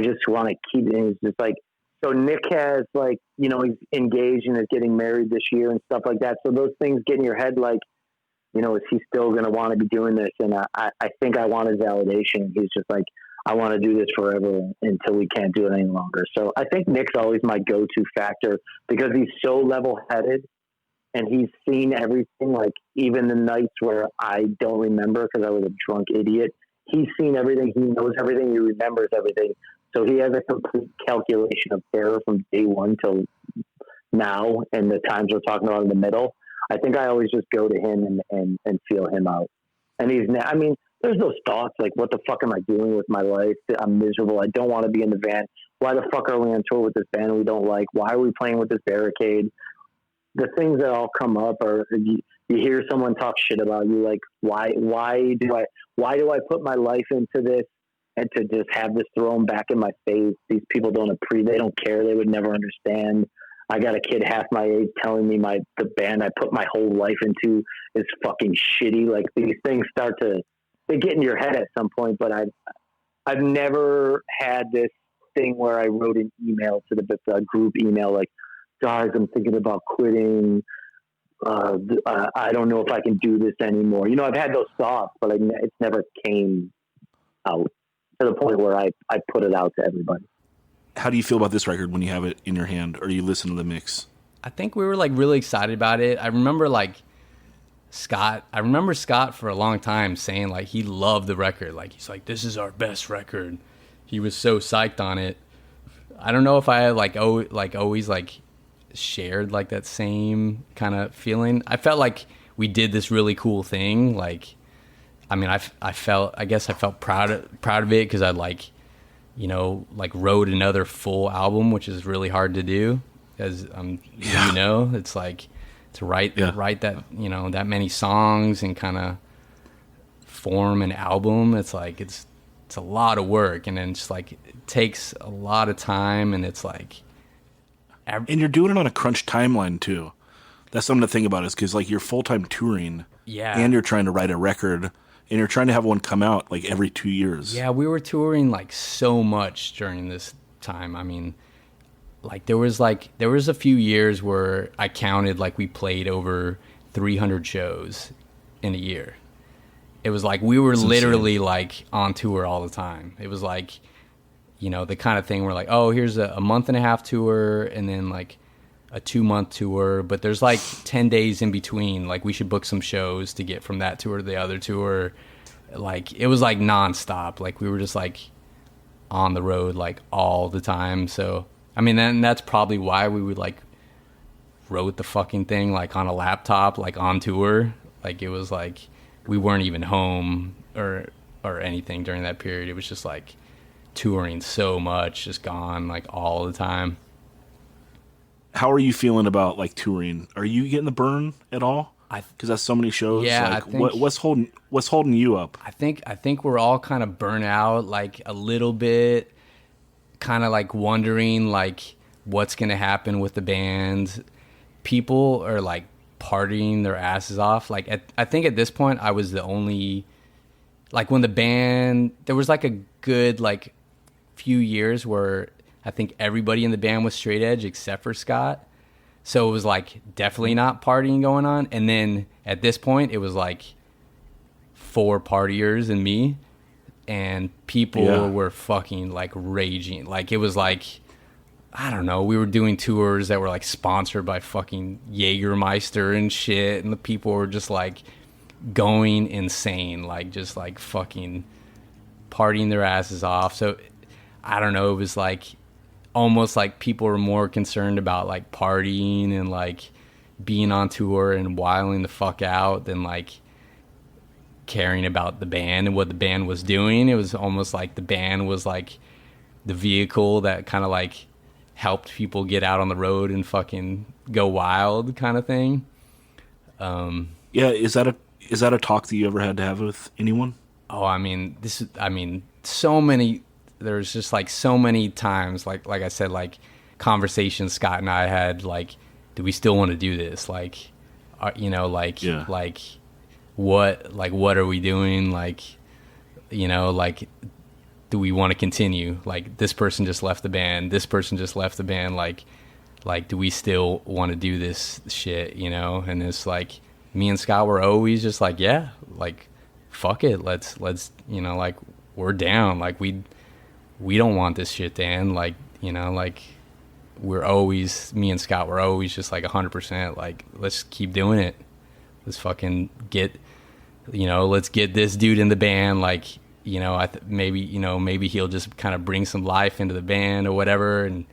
just want to keep it. And it's just like, so Nick has like, you know, he's engaged and is getting married this year and stuff like that. So those things get in your head, like, you know, is he still going to want to be doing this? And I think I wanted validation. He's just like, I want to do this forever until we can't do it any longer. So I think Nick's always my go-to factor because he's so level-headed and he's seen everything, like even the nights where I don't remember because I was a drunk idiot. He's seen everything. He knows everything. He remembers everything. So he has a complete calculation of Terror from day one till now and the times we're talking about in the middle. I think I always just go to him and feel him out. And I mean, there's those thoughts like, what the fuck am I doing with my life? I'm miserable. I don't want to be in the van. Why the fuck are we on tour with this band we don't like? Why are we playing with this barricade? The things that all come up are you hear someone talk shit about you. Like, why do I put my life into this and to just have this thrown back in my face? These people they don't care. They would never understand. I got a kid half my age telling me the band I put my whole life into is fucking shitty. Like these things they get in your head at some point, but I've never had this thing where I wrote an email to the group email, like, guys, I'm thinking about quitting. I don't know if I can do this anymore. You know, I've had those thoughts, but it's never came out to the point where I put it out to everybody. How do you feel about this record when you have it in your hand or you listen to the mix? I think we were like really excited about it. I remember Scott for a long time saying like he loved the record. Like he's like, this is our best record. He was so psyched on it. I don't know if I always like shared like that same kind of feeling. I felt like we did this really cool thing. Like, I mean, I felt proud of it because I like, you know, like wrote another full album, which is really hard to do, as you know, it's like to write that, you know, that many songs and kind of form an album. It's like it's a lot of work, and then it's like it takes a lot of time, and it's like, and you're doing it on a crunch timeline too. That's something to think about, is because like you're full time touring, and you're trying to write a record. And you're trying to have one come out like every 2 years. Yeah, we were touring like so much during this time. I mean, like there was a few years where I counted like we played over 300 shows in a year. It was like we were literally like on tour all the time. It was like, you know, the kind of thing where like, oh, here's a month and a half tour and then like a 2-month tour, but there's like 10 days in between. Like we should book some shows to get from that tour to the other tour. like it was like nonstop. Like we were just like on the road like all the time. So I mean, then that's probably why we would like wrote the fucking thing like on a laptop, like on tour. Like it was like we weren't even home or anything during that period. It was just like touring so much, just gone like all the time. How are you feeling about like touring? Are you getting the burn at all? Because that's so many shows. Yeah, like, I think, what's holding you up? I think we're all kind of burnt out, like a little bit, kind of like wondering like what's gonna happen with the band. People are like partying their asses off. Like I think at this point I was the only, like when the band, there was like a good like few years where I think everybody in the band was straight edge except for Scott. So it was like definitely not partying going on. And then at this point it was like 4 partiers and me, and people were fucking like raging. Like it was like, I don't know, we were doing tours that were like sponsored by fucking Jägermeister and shit, and the people were just like going insane, like just like fucking partying their asses off. So I don't know, it was like almost like people were more concerned about like partying and like being on tour and wilding the fuck out than like caring about the band and what the band was doing. It was almost like the band was like the vehicle that kind of like helped people get out on the road and fucking go wild kind of thing. Yeah, is that a talk that you ever had to have with anyone? Oh, I mean, so many, there's just like so many times, like I said, like conversations Scott and I had, like, do we still want to do this? Like, you know, like, like what are we doing? Like, you know, like, do we want to continue? Like, this person just left the band. This person just left the band. Like, do we still want to do this shit, you know? And it's like, me and Scott were always just like, yeah, like, fuck it. Let's, you know, like, we're down. Like, we don't want this shit to end. Like, you know, like, me and Scott were always just like 100%. Like, let's keep doing it. Let's fucking let's get this dude in the band. Like, you know, maybe he'll just kind of bring some life into the band or whatever. And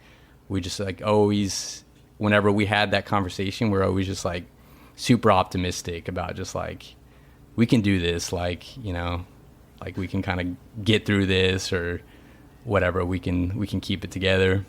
we just like always, whenever we had that conversation, we're always just like super optimistic about just like, we can do this. Like, you know, like we can kind of get through this or whatever. We can keep it together.